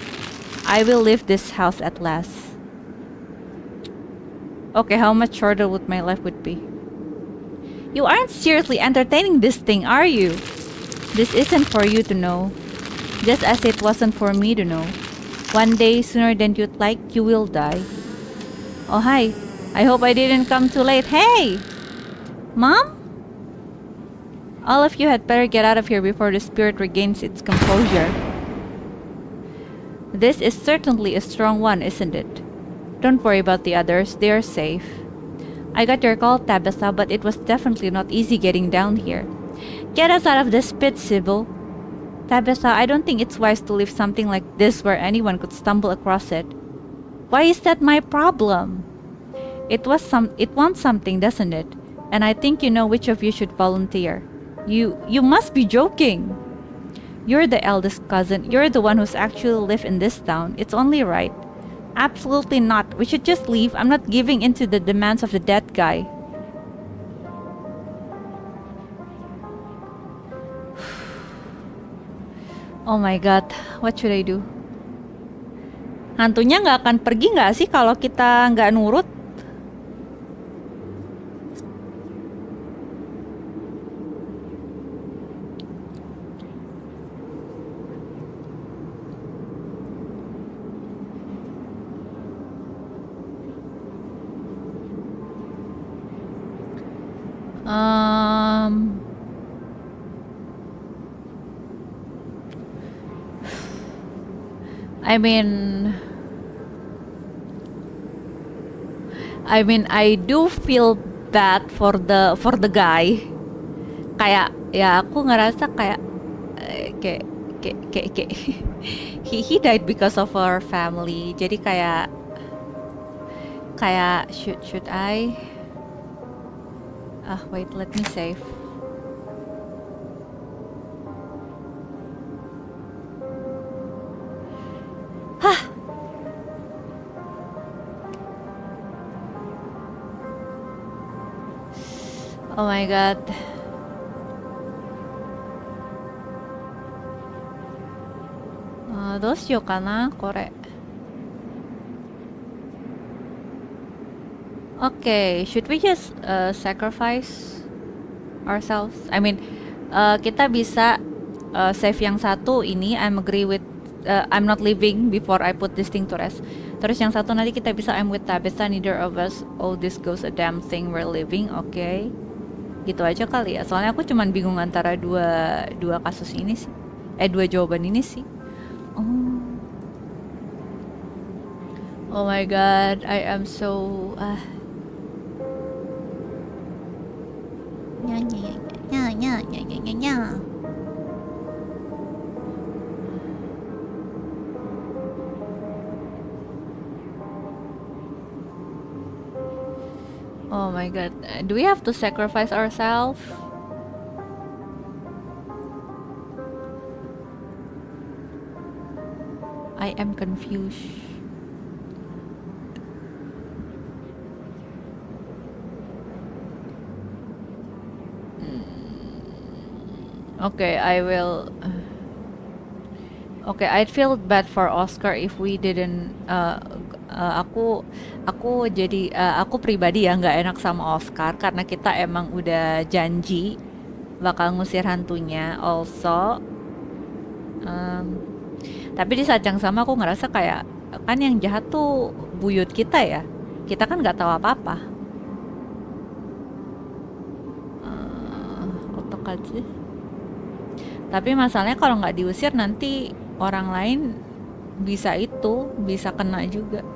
A: I will leave this house at last. Okay, how much shorter would my life would be? You aren't seriously entertaining this thing, are you? This isn't for you to know. Just as it wasn't for me to know. One day, sooner than you'd like, you will die. Oh, hi. I hope I didn't come too late. Hey! Mom? All of you had better get out of here before the spirit regains its composure. This is certainly a strong one, isn't it? Don't worry about the others, they are safe. I got your call, Tabitha, but it was definitely not easy getting down here. Get us out of this pit, Sybil. Tabitha, I don't think it's wise to leave something like this where anyone could stumble across it. Why is that my problem? It wants something, doesn't it? And I think you know which of you should volunteer. You must be joking. You're the eldest cousin. You're the one who's actually lived in this town. It's only right. Absolutely not. We should just leave. I'm not giving in to the demands of the dead guy. Oh my god, what should I do? Hantunya nggak akan pergi nggak sih kalau kita nggak nurut? I do feel bad for the guy. Kayak ya aku ngerasa kayak he died because of our family. Jadi kayak should I? Wait, let me save. Oh my god. Dosyo kana kore. Okay, should we just sacrifice ourselves? Kita bisa save yang satu ini. I'm agree with I'm not leaving before I put this thing to rest. Terus yang satu nanti kita bisa I'm with Tabitha, neither of us oh this goes a damn thing we're living. Okay, gitu aja kali ya. Soalnya aku cuman bingung antara dua kasus ini sih. Dua jawaban ini sih. Oh my god, I am so Oh my god, do we have to sacrifice ourselves? I am confused. Okay, I will. Okay, I'd feel bad for Oscar if we didn't. Aku pribadi ya nggak enak sama Oscar karena kita emang udah janji bakal ngusir hantunya. Also, tapi di saat yang sama aku ngerasa kayak kan yang jahat tuh buyut kita ya. Kita kan nggak tahu apa-apa. Otokat sih. Tapi masalahnya kalau nggak diusir nanti orang lain bisa kena juga.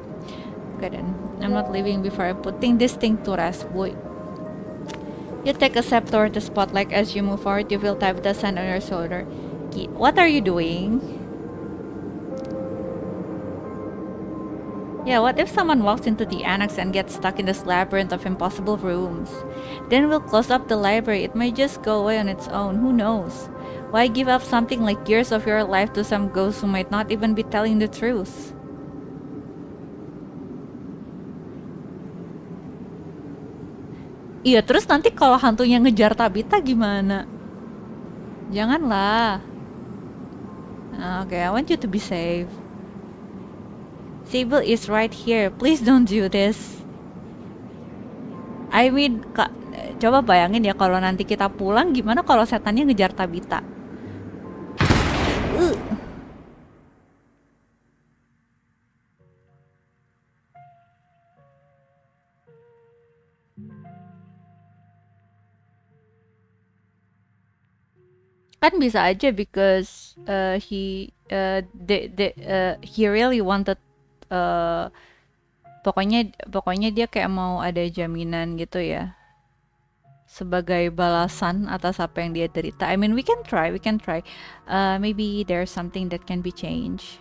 A: Okay then, I'm not leaving before I'm putting this thing to rest, boy. You take a step toward the spotlight. As you move forward, you feel Tabitha's hand on your shoulder. What are you doing? Yeah, what if someone walks into the annex and gets stuck in this labyrinth of impossible rooms? Then we'll close up the library. It may just go away on its own. Who knows? Why give up something like years of your life to some ghost who might not even be telling the truth? Iya, terus nanti kalau hantunya ngejar Tabita gimana? Janganlah. Okay, I want you to be safe. Sibyl is right here. Please don't do this. I mean, coba bayangin ya kalau nanti kita pulang gimana kalau setannya ngejar Tabita. Kan bisa aja because he really wanted pokoknya dia kayak mau ada jaminan gitu ya sebagai balasan atas apa yang dia derita. I mean we can try. Maybe there's something that can be changed.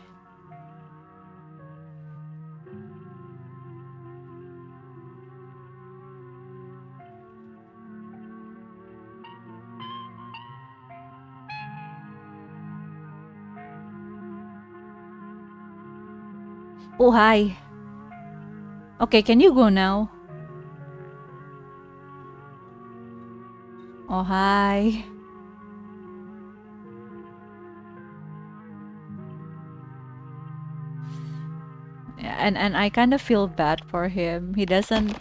A: Oh, hi. Okay, can you go now? Oh, hi. And I kind of feel bad for him. He doesn't...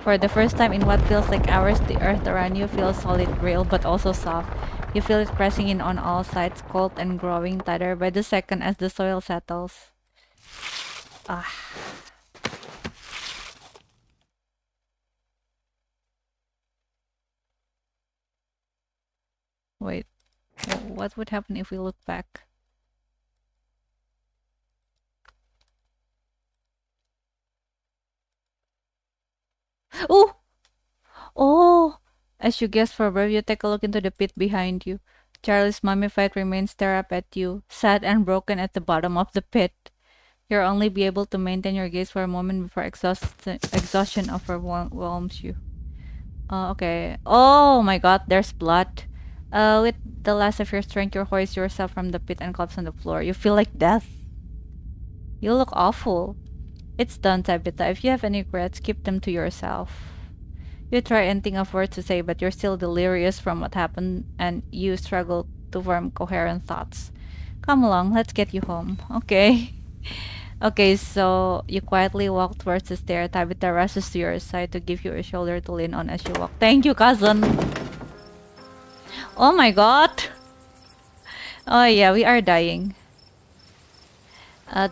A: For the first time in what feels like hours, the earth around you feels solid, real, but also soft. You feel it pressing in on all sides, cold and growing tighter by the second as the soil settles. Ah. Wait, what would happen if we look back? Oh! Oh! As you guess for birth, you take a look into the pit behind you. Charlie's mummified remains stare up at you, sad and broken at the bottom of the pit. You'll only be able to maintain your gaze for a moment before exhaustion overwhelms you. Okay. Oh my god, there's blood. With the last of your strength, you hoist yourself from the pit and collapse on the floor. You feel like death. You look awful. It's done, Tabitha. If you have any regrets, keep them to yourself. You try and think of words to say, but you're still delirious from what happened, and you struggle to form coherent thoughts. Come along, let's get you home. Okay. Okay, so you quietly walk towards the stair. Tabitha rushes to your side to give you a shoulder to lean on as you walk. Thank you, cousin. Oh my god. Oh yeah, we are dying.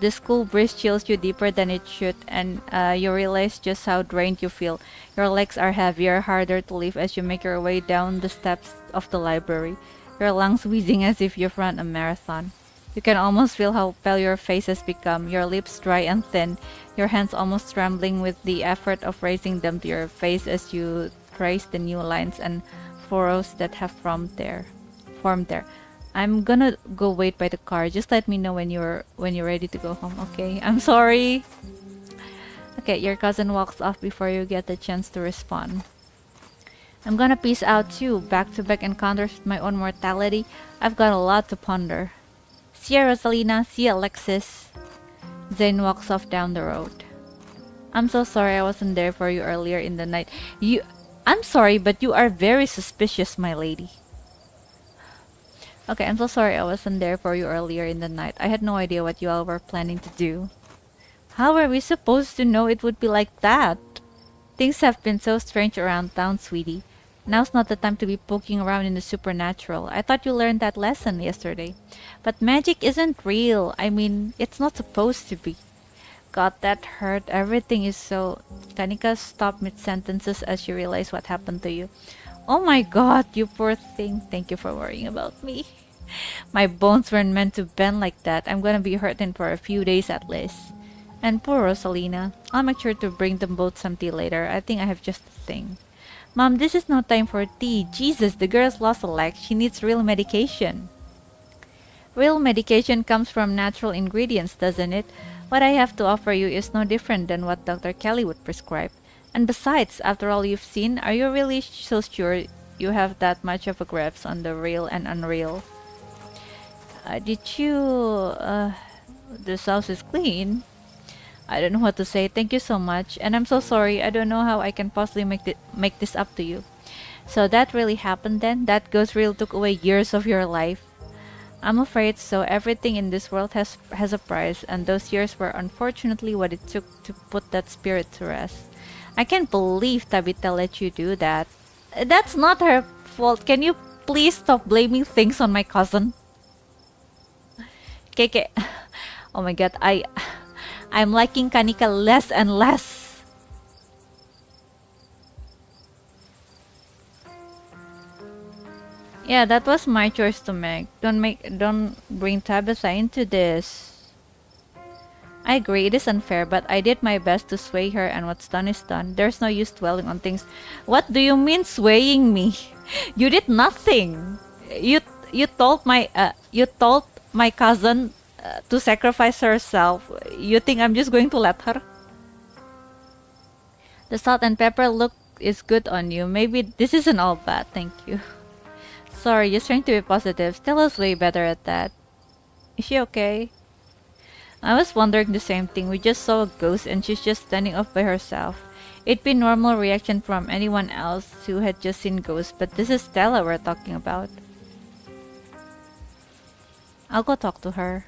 A: This cool breeze chills you deeper than it should, and you realize just how drained you feel. Your legs are heavier, harder to lift as you make your way down the steps of the library, your lungs wheezing as if you've run a marathon. You can almost feel how pale your face has become, your lips dry and thin, your hands almost trembling with the effort of raising them to your face as you trace the new lines and furrows that have formed there. I'm gonna go wait by the car. Just let me know when you're ready to go home, okay? I'm sorry. Okay, your cousin walks off before you get the chance to respond. I'm gonna peace out too. Back-to-back encounters with my own mortality. I've got a lot to ponder. See ya, Rosalina. See ya, Alexis. Zane walks off down the road. I'm so sorry I wasn't there for you earlier in the night. I'm sorry, but you are very suspicious, my lady. Okay, I'm so sorry I wasn't there for you earlier in the night. I had no idea what you all were planning to do. How were we supposed to know it would be like that? Things have been so strange around town, sweetie. Now's not the time to be poking around in the supernatural. I thought you learned that lesson yesterday. But magic isn't real. I mean, it's not supposed to be. God, that hurt. Everything is so... Kanika stopped mid-sentences as you realized what happened to you. Oh my god, you poor thing. Thank you for worrying about me. My bones weren't meant to bend like that. I'm gonna be hurting for a few days at least. And poor Rosalina. I'll make sure to bring them both some tea later. I think I have just the thing. Mom, this is no time for tea. Jesus, the girl's lost a leg. She needs real medication. Real medication comes from natural ingredients, doesn't it? What I have to offer you is no different than what Dr. Kelly would prescribe. And besides, after all you've seen, are you really so sure you have that much of a grasp on the real and unreal. Did you... this house is clean. I don't know what to say. Thank you so much. And I'm so sorry. I don't know how I can possibly make this up to you. So that really happened then? That ghost really took away years of your life? I'm afraid so. Everything in this world has a price, and those years were unfortunately what it took to put that spirit to rest. I can't believe Tabitha let you do that. That's not her fault. Can you please stop blaming things on my cousin? KK. Oh my god, I'm liking Kanika less and less. Yeah, that was my choice to make. Don't bring Tabitha into this. I agree, it is unfair, but I did my best to sway her, and what's done is done. There's no use dwelling on things. What do you mean swaying me? You did nothing. You told my cousin to sacrifice herself. You think I'm just going to let her? The salt and pepper look is good on you. Maybe this isn't all bad. Thank you. Sorry, just trying to be positive. Stella's way better at that. Is she okay? I was wondering the same thing. We just saw a ghost and she's just standing off by herself. It'd be normal reaction from anyone else who had just seen ghosts, but this is Stella we're talking about. I'll go talk to her.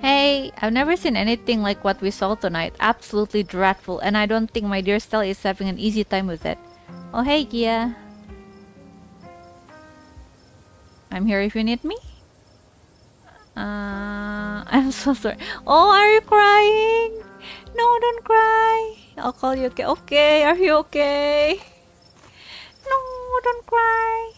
A: Hey, I've never seen anything like what we saw tonight. Absolutely dreadful, and I don't think my dear Stella is having an easy time with it. Oh hey, Gia. I'm here if you need me. I'm so sorry. Oh, are you crying? No, don't cry. I'll call you. Okay. Okay, are you okay? No, don't cry.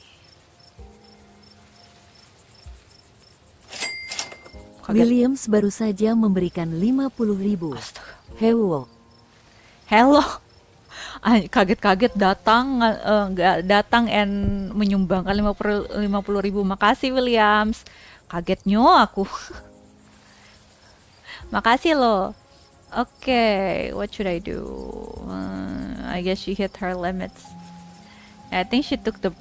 B: Williams baru saja memberikan 50.000. Hello.
A: Hello. Kaget-kaget datang datang and menyumbangkan 50.000. Makasih Williams. Kagetnya aku. Makasih lo. Okay, what should I do? I guess she hit her limits. I think she took the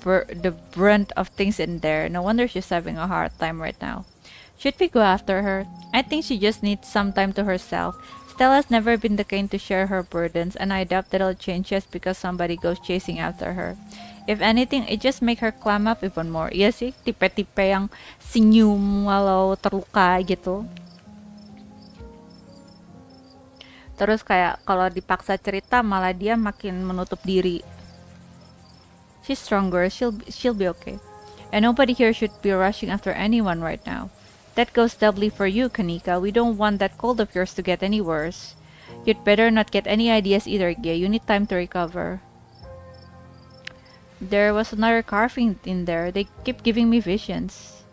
A: brunt of things in there. No wonder she's having a hard time right now. Should we go after her? I think she just needs some time to herself. Stella's never been the kind to share her burdens, and I doubt that'll change just because somebody goes chasing after her. If anything, it just make her clam up even more. Iya sih, tipe-tipe yang senyum walau terluka gitu. Terus kayak kalau dipaksa cerita malah dia makin menutup diri. She's stronger, she'll be okay. And nobody here should be rushing after anyone right now. That goes doubly for you, Kanika. We don't want that cold of yours to get any worse. You'd better not get any ideas either, Gia. You need time to recover. There was another carving in there. They keep giving me visions.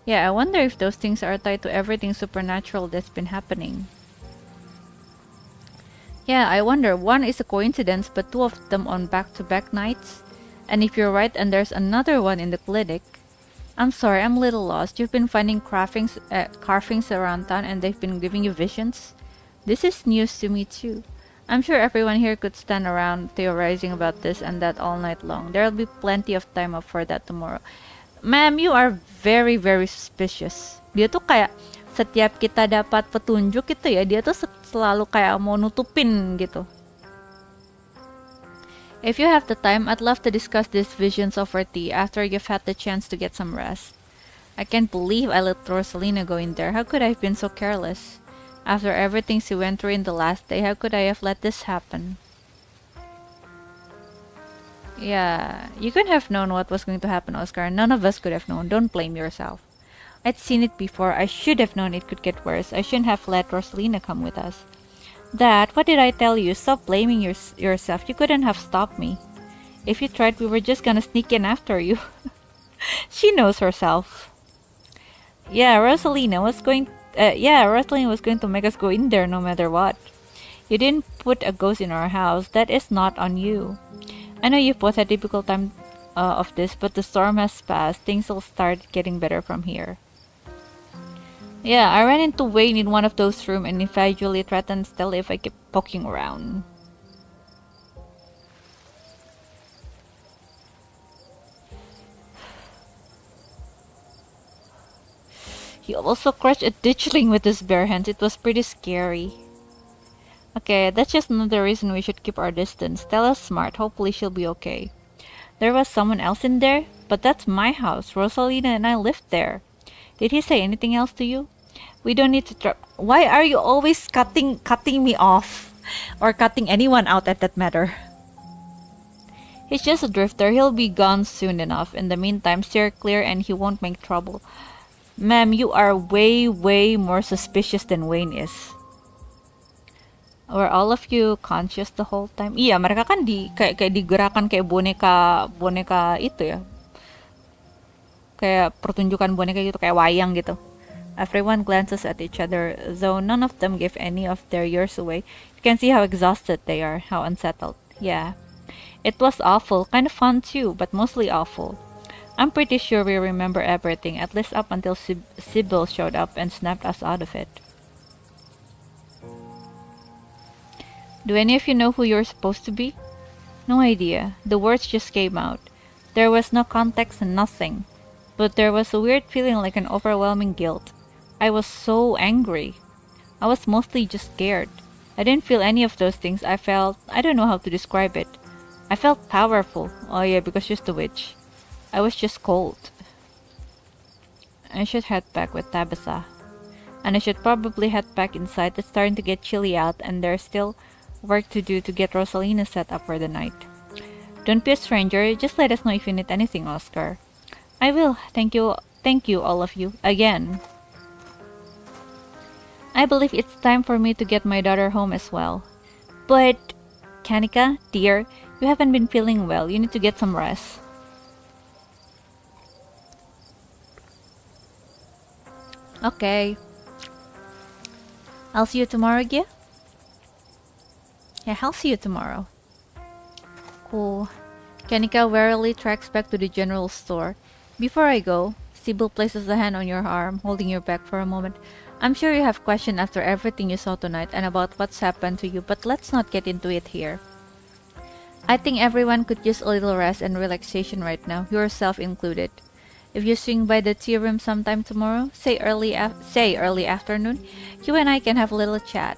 A: Yeah, I wonder if those things are tied to everything supernatural that's been happening. Yeah, I wonder. One is a coincidence, but two of them on back-to-back nights? And if you're right and there's another one in the clinic... I'm sorry, I'm a little lost. You've been finding carvings around town and they've been giving you visions? This is news to me too. I'm sure everyone here could stand around theorizing about this and that all night long. There'll be plenty of time up for that tomorrow. Ma'am, you are very, very suspicious. Dia tuh kayak setiap kita dapat petunjuk gitu ya, dia tuh selalu kayak mau nutupin gitu. If you have the time, I'd love to discuss these visions over tea after you've had the chance to get some rest. I can't believe I let Rosalina go in there. How could I have been so careless? After everything she went through in the last day, how could I have let this happen? Yeah, you could have known what was going to happen, Oscar. None of us could have known. Don't blame yourself. I'd seen it before. I should have known it could get worse. I shouldn't have let Rosalina come with us. Dad, what did I tell you? Stop blaming yourself. You couldn't have stopped me. If you tried, we were just gonna sneak in after you. She knows herself. Yeah, Rosalina was going to make us go in there no matter what. You didn't put a ghost in our house. That is not on you. I know you've both had a difficult time of this, but the storm has passed. Things will start getting better from here. Yeah, I ran into Wayne in one of those rooms and individually threatened Stella if I kept poking around. He also crushed a ditchling with his bare hands. It was pretty scary. Okay, that's just another reason we should keep our distance. Stella's smart. Hopefully she'll be okay. There was someone else in there? But that's my house. Rosalina and I lived there. Did he say anything else to you? We don't need to Why are you always cutting me off? Or cutting anyone out at that matter? He's just a drifter. He'll be gone soon enough. In the meantime, steer clear and he won't make trouble. Ma'am, you are way, way more suspicious than Wayne is. Were all of you conscious the whole time? Iya, mereka kan kayak digerakkan kayak boneka itu ya. Kayak pertunjukan boneka gitu, kayak wayang gitu. Everyone glances at each other, though none of them give any of their years away. You can see how exhausted they are, how unsettled. Yeah. It was awful, kind of fun too, but mostly awful. I'm pretty sure we remember everything, at least up until Sybil showed up and snapped us out of it. Do any of you know who you're supposed to be? No idea. The words just came out. There was no context and nothing. But there was a weird feeling like an overwhelming guilt. I was so angry. I was mostly just scared. I didn't feel any of those things. I don't know how to describe it. I felt powerful. Oh yeah, because she's the witch. I was just cold. I should head back with Tabitha. And I should probably head back inside. It's starting to get chilly out and there's still work to do to get Rosalina set up for the night. Don't be a stranger. Just let us know if you need anything, Oscar. I will. Thank you all of you, again. I believe it's time for me to get my daughter home as well. But, Kanika, dear, you haven't been feeling well. You need to get some rest. Okay. I'll see you tomorrow, Gia? Yeah, I'll see you tomorrow. Cool. Kanika warily tracks back to the general store. Before I go, Sybil places a hand on your arm, holding your back for a moment. I'm sure you have questions after everything you saw tonight and about what's happened to you, but let's not get into it here. I think everyone could use a little rest and relaxation right now, yourself included. If you swing by the tea room sometime tomorrow, say early afternoon, you and I can have a little chat.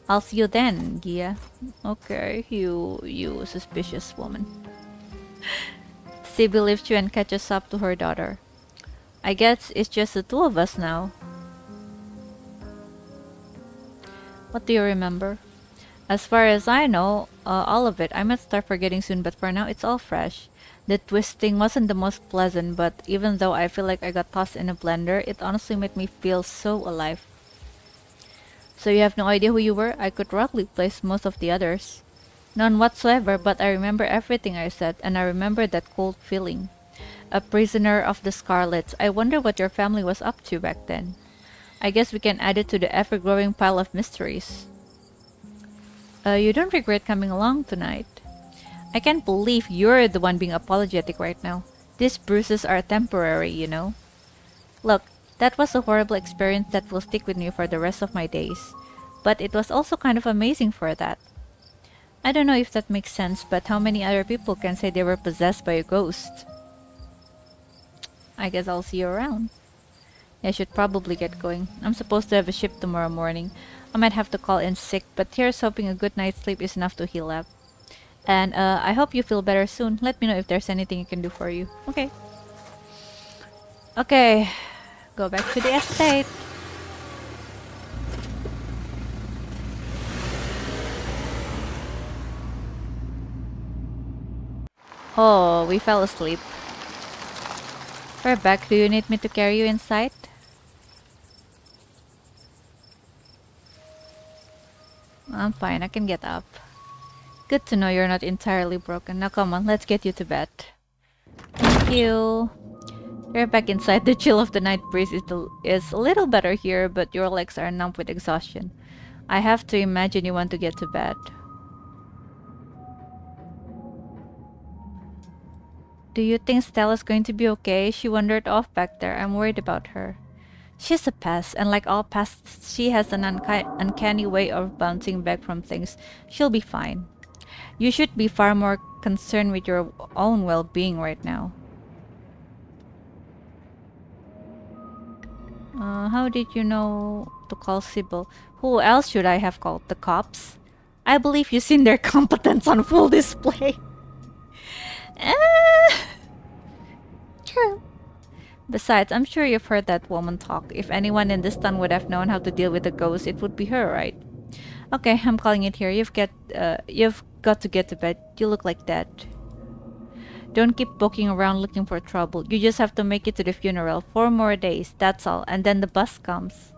A: I'll see you then, Gia. Okay, you suspicious woman. Sybil lifts you and catches up to her daughter. I guess it's just the two of us now. What do you remember? As far as I know, all of it. I might start forgetting soon, but for now it's all fresh. The twisting wasn't the most pleasant, but even though I feel like I got tossed in a blender, it honestly made me feel so alive. So you have no idea who you were? I could roughly place most of the others. None whatsoever, but I remember everything I said, and I remember that cold feeling. A prisoner of the Scarlets. I wonder what your family was up to back then. I guess we can add it to the ever-growing pile of mysteries. You don't regret coming along tonight? I can't believe you're the one being apologetic right now. These bruises are temporary, you know. Look, that was a horrible experience that will stick with me for the rest of my days. But it was also kind of amazing for that. I don't know if that makes sense, but how many other people can say they were possessed by a ghost? I guess I'll see you around. I should probably get going. I'm supposed to have a shift tomorrow morning. I might have to call in sick, but here's hoping a good night's sleep is enough to heal up. And I hope you feel better soon. Let me know if there's anything I can do for you. Okay. Okay. Go back to the estate. Oh, we fell asleep. We're back. Do you need me to carry you inside? I'm fine. I can get up. Good to know you're not entirely broken. Now come on, let's get you to bed. Thank you. You're back inside. The chill of the night breeze is a little better here, but your legs are numb with exhaustion. I have to imagine you want to get to bed. Do you think Stella's going to be okay? She wandered off back there. I'm worried about her. She's a pest, and like all pests, she has an uncanny way of bouncing back from things. She'll be fine. You should be far more concerned with your own well-being right now. How did you know to call Sybil? Who else should I have called? The cops? I believe you've seen their competence on full display. True. Besides, I'm sure you've heard that woman talk. If anyone in this town would have known how to deal with a ghost, it would be her, right? Okay, I'm calling it here. You've got to get to bed. You look like that. Don't keep poking around looking for trouble. You just have to make it to the funeral. 4 more days, that's all. And then the bus comes.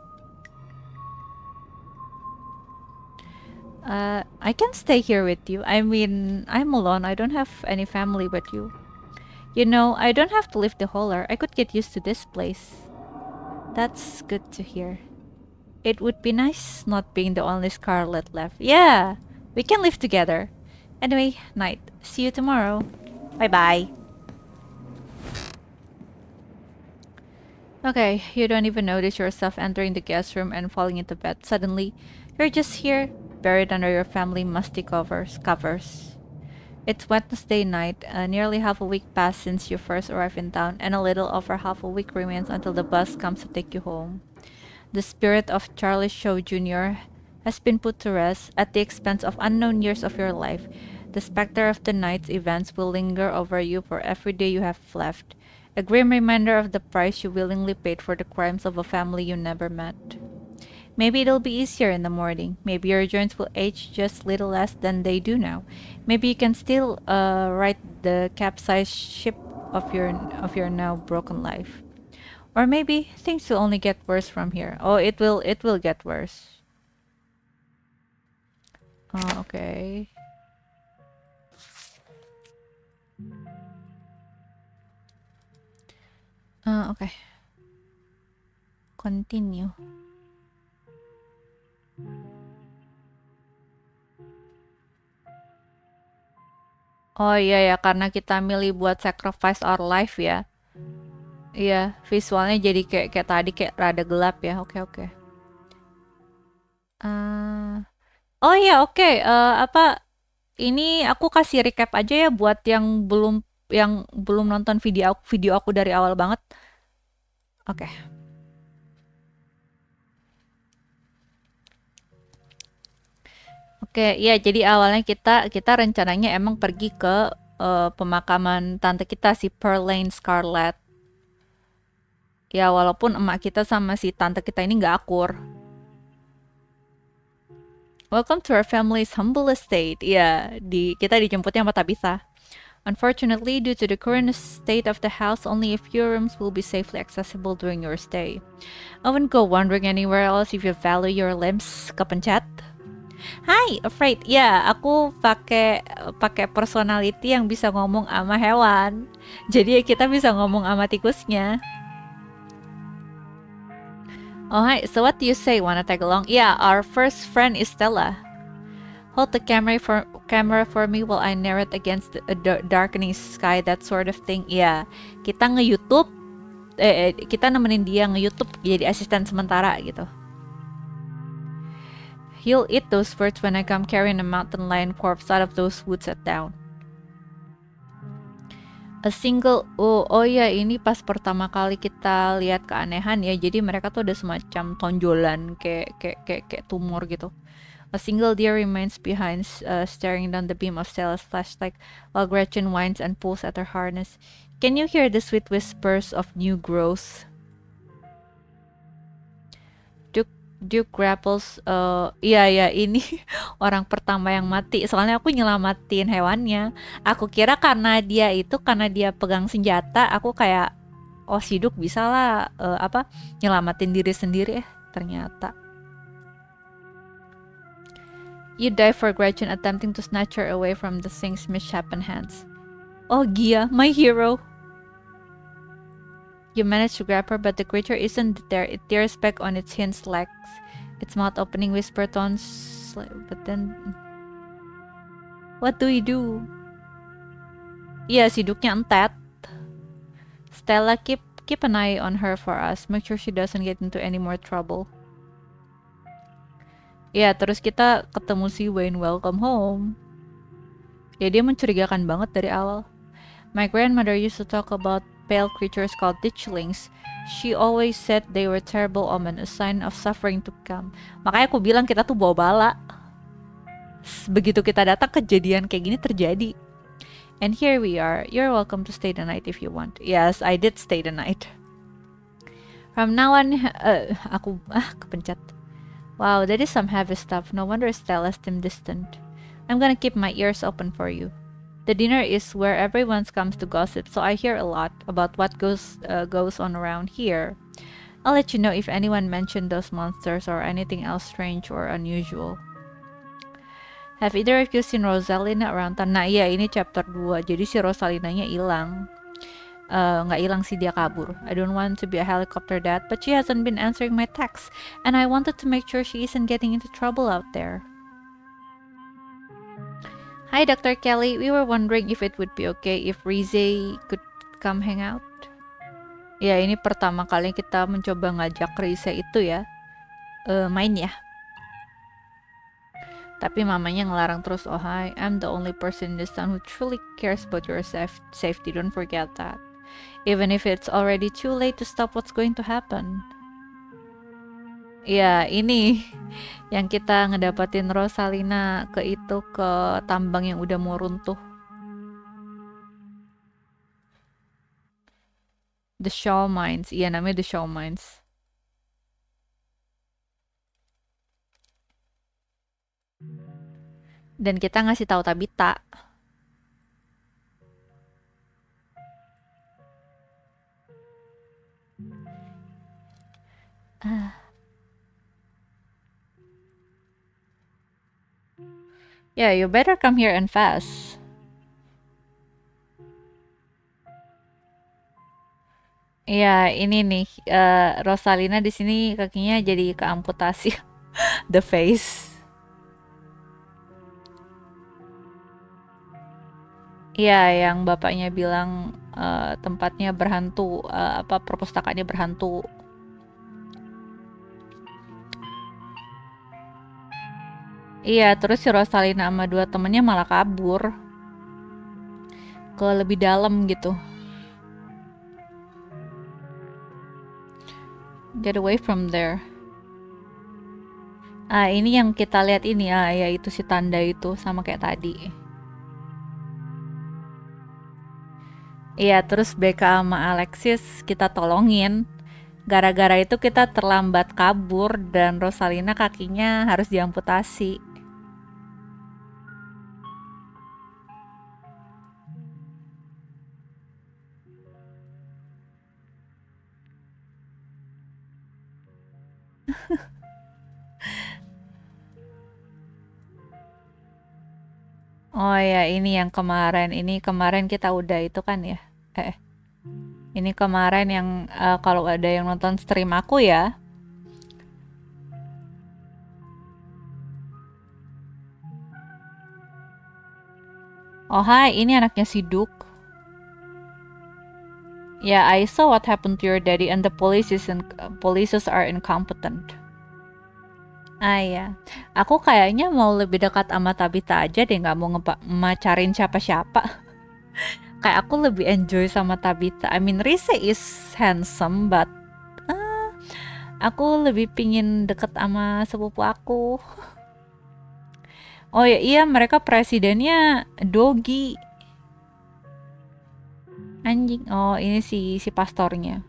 A: I can stay here with you. I mean, I'm alone. I don't have any family but you. You know, I don't have to leave the holler. I could get used to this place. That's good to hear. It would be nice not being the only Scarlet left. Yeah, we can live together. Anyway, night. See you tomorrow. Bye-bye. Okay, you don't even notice yourself entering the guest room and falling into bed. Suddenly, you're just here, buried under your family musty covers. It's Wednesday night, nearly half a week passed since you first arrived in town, and a little over half a week remains until the bus comes to take you home. The spirit of Charlie Shaw Jr. has been put to rest at the expense of unknown years of your life. The specter of the night's events will linger over you for every day you have left, a grim reminder of the price you willingly paid for the crimes of a family you never met. Maybe it'll be easier in the morning. Maybe your joints will age just little less than they do now. Maybe you can still right the capsized ship of your now broken life. Or maybe things will only get worse from here. Oh, it will get worse. Oh, okay. Okay. Continue. Oh iya ya, karena kita milih buat sacrifice our life ya. Iya, visualnya jadi kayak tadi kayak rada gelap ya. Oke, oke. Oh iya, oke. Apa ini aku kasih recap aja ya buat yang belum nonton video aku dari awal banget. Oke. Oke, ya jadi awalnya kita rencananya emang pergi ke pemakaman tante kita si Pearline Scarlet. Ya walaupun emak kita sama si tante kita ini nggak akur. Welcome to our family's humble estate. Ya, kita dijemputnya sama Tabitha. Unfortunately, due to the current state of the house, only a few rooms will be safely accessible during your stay. I wouldn't go wandering anywhere else if you value your limbs. Kepencet. Hi, afraid. Ya, aku pakai personality yang bisa ngomong sama hewan. Jadi kita bisa ngomong sama tikusnya. Oh, hi. So what do you say? Wanna tag along? Yeah, our first friend is Stella. Hold the camera for me while I narrate against a darkening sky, that sort of thing. Yeah, kita nge-YouTube, kita nemenin dia nge-YouTube jadi asisten sementara gitu. He'll eat those birds when I come carrying a mountain lion corpse out of those woods at dawn. A single, oh ya, ini pas pertama kali kita lihat keanehan ya, jadi mereka tuh ada semacam tonjolan kayak tumor gitu. A single deer remains behind, staring down the beam of Stella's flashlight while Gretchen whines and pulls at her harness. Can you hear the sweet whispers of new growth? Duke grapples, iya ini orang pertama yang mati. Soalnya aku nyelamatin hewannya. Aku kira karena dia pegang senjata, aku kayak, oh si Duke bisa lah nyelamatin diri sendiri. Ternyata. You dive for Gretchen, attempting to snatch her away from the thing's misshapen hands. Oh Gia, my hero. You manage to grab her, but the creature isn't there. It tears back on its hind legs, its mouth opening whisper tones. But then, what do you do? Iya, si Duke-nya entet. Stella, keep an eye on her for us. Make sure she doesn't get into any more trouble. Ya, terus kita ketemu si Wayne. Welcome home. Ya, dia mencurigakan banget dari awal. My grandmother used to talk about pale creatures called ditchlings. She always said they were terrible omen, a sign of suffering to come. Makanya aku bilang kita tuh bawa bala. Begitu kita datang, kejadian kayak gini terjadi. And here we are. You're welcome to stay the night if you want. Yes, I did stay the night. From now on, aku kepencet. Wow, that is some heavy stuff. No wonder Stella seemed distant. I'm gonna keep my ears open for you. The dinner is where everyone comes to gossip, so I hear a lot about what goes on around here. I'll let you know if anyone mentioned those monsters or anything else strange or unusual. Have either of you seen Rosalina around town? Nah iya, ini chapter 2, jadi si Rosalinanya hilang. Nggak hilang sih, dia kabur. I don't want to be a helicopter dad, but she hasn't been answering my texts, and I wanted to make sure she isn't getting into trouble out there. Hi Dr. Kelly, we were wondering if it would be okay if Rize could come hang out. Ya, ini pertama kali kita mencoba ngajak Rize itu ya, main ya. Tapi mamanya ngelarang terus. Oh hi, I'm the only person in this town who truly cares about your safety, don't forget that. Even if it's already too late to stop what's going to happen. Ya, ini yang kita ngedapatin Rosalina ke tambang yang udah mau runtuh. The Shaw Mines. Iya, namanya The Shaw Mines. Dan kita ngasih tahu Tabita. Yeah, you better come here and fast. Iya, ini nih Rosalina di sini kakinya jadi keamputasi. The face. Iya, yang bapaknya bilang tempatnya berhantu, perpustakaannya berhantu. Iya, terus si Rosalina sama dua temennya malah kabur ke lebih dalam gitu. Get away from there. Ini yang kita lihat ini ya itu si tanda itu sama kayak tadi. Iya, terus Becca sama Alexis kita tolongin. Gara-gara itu kita terlambat kabur dan Rosalina kakinya harus diamputasi. Oh ya, ini yang kemarin. Ini kemarin kita udah itu kan ya. Ini kemarin yang kalau ada yang nonton stream aku ya. Oh hai, ini anaknya si Duke. Yeah, I saw what happened to your daddy and the polices are incompetent. Ya, aku kayaknya mau lebih dekat sama Tabita aja deh, nggak mau ngemacarin siapa-siapa. Kayak aku lebih enjoy sama Tabita. I mean, Rize is handsome, but aku lebih pingin deket sama sepupu aku. Oh ya, iya, mereka presidennya Dogi. Anjing. Oh, ini si pastornya.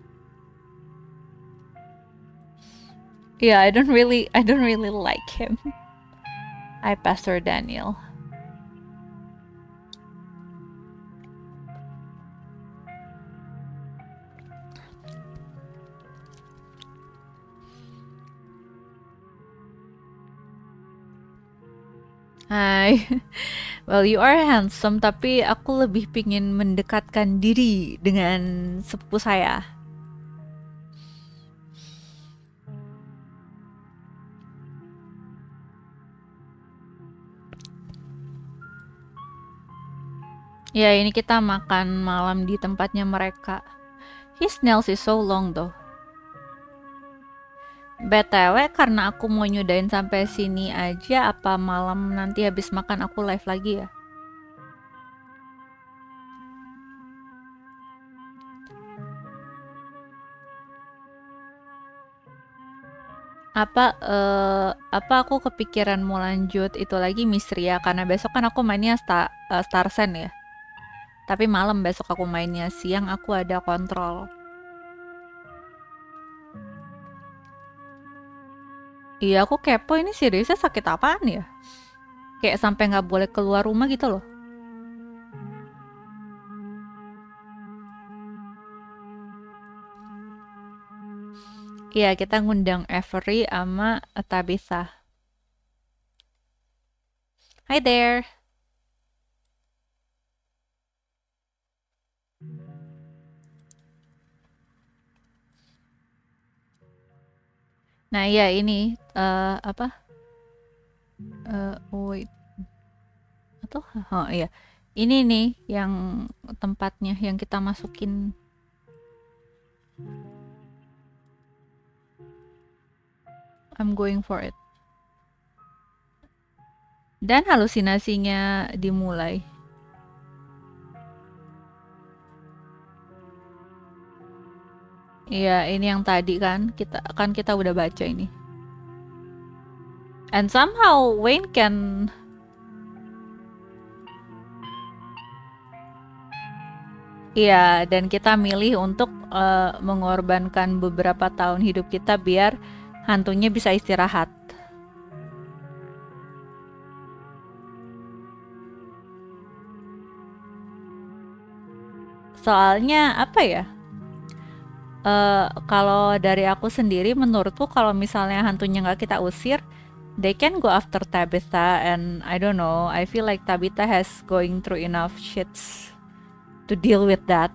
A: Yeah, I don't really like him. Hi, Pastor Daniel. Hai. Well, you are handsome, tapi aku lebih pingin mendekatkan diri dengan sepupu saya. Ya, ini kita makan malam di tempatnya mereka. His nails is so long though. BTW, karena aku mau nyudahin sampai sini aja, apa malam nanti habis makan aku live lagi ya? Apa aku kepikiran mau lanjut itu lagi misteri ya, karena besok kan aku mainnya Star Sen ya. Tapi malam besok aku mainnya, siang aku ada kontrol. Iya, aku kepo ini seriusnya sakit apaan ya? Kayak sampai nggak boleh keluar rumah gitu loh. Iya, kita ngundang Avery sama Tabitha. Hi there. Nah, iya ini apa? Wait, atau oh iya. Ini nih yang tempatnya yang kita masukin. I'm going for it. Dan halusinasinya dimulai. Iya, ini yang tadi kan kita udah baca ini. And somehow Wayne can iya, dan kita milih untuk mengorbankan beberapa tahun hidup kita biar hantunya bisa istirahat. Soalnya apa ya? Kalau dari aku sendiri, menurutku kalau misalnya hantunya nggak kita usir, they can go after Tabitha, and I don't know. I feel like Tabitha has going through enough shits to deal with that.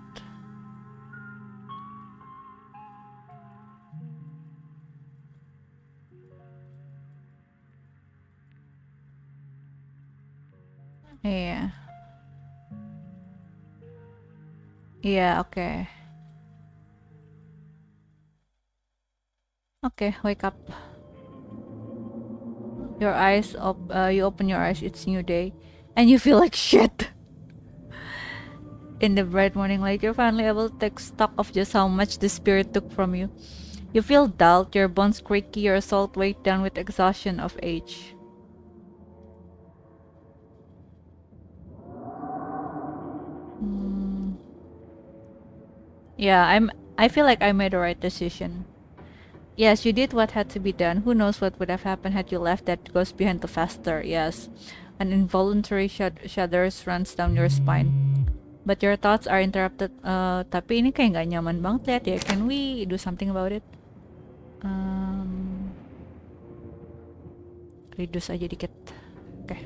A: Iya, iya, oke, oke, wake up. Your eyes, you open your eyes. It's new day, and you feel like shit. In the bright morning light, you're finally able to take stock of just how much the spirit took from you. You feel dulled, your bones creaky, your soul weighed down with exhaustion of age. Yeah, I feel like I made the right decision. Yes, you did what had to be done. Who knows what would have happened had you left that ghost behind to fester. Yes, an involuntary shudders runs down your spine. But your thoughts are interrupted. Tapi ini kayak nggak nyaman banget lihat ya. Can we do something about it? Reduce aja dikit. Oke.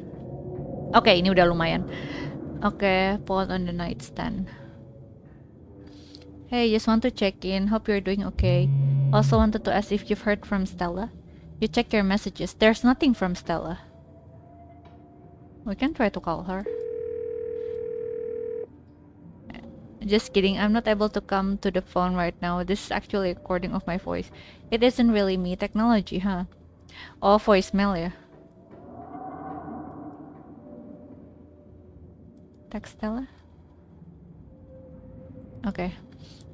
A: Oke, ini udah lumayan. Oke, put on the nightstand. Hey, just want to check in. Hope you're doing okay. Also wanted to ask if you've heard from Stella. You check your messages. There's nothing from Stella. We can try to call her. Just kidding, I'm not able to come to the phone right now. This is actually a recording of my voice. It isn't really me. Technology, huh? Oh, voicemail ya. Text Stella? Okay.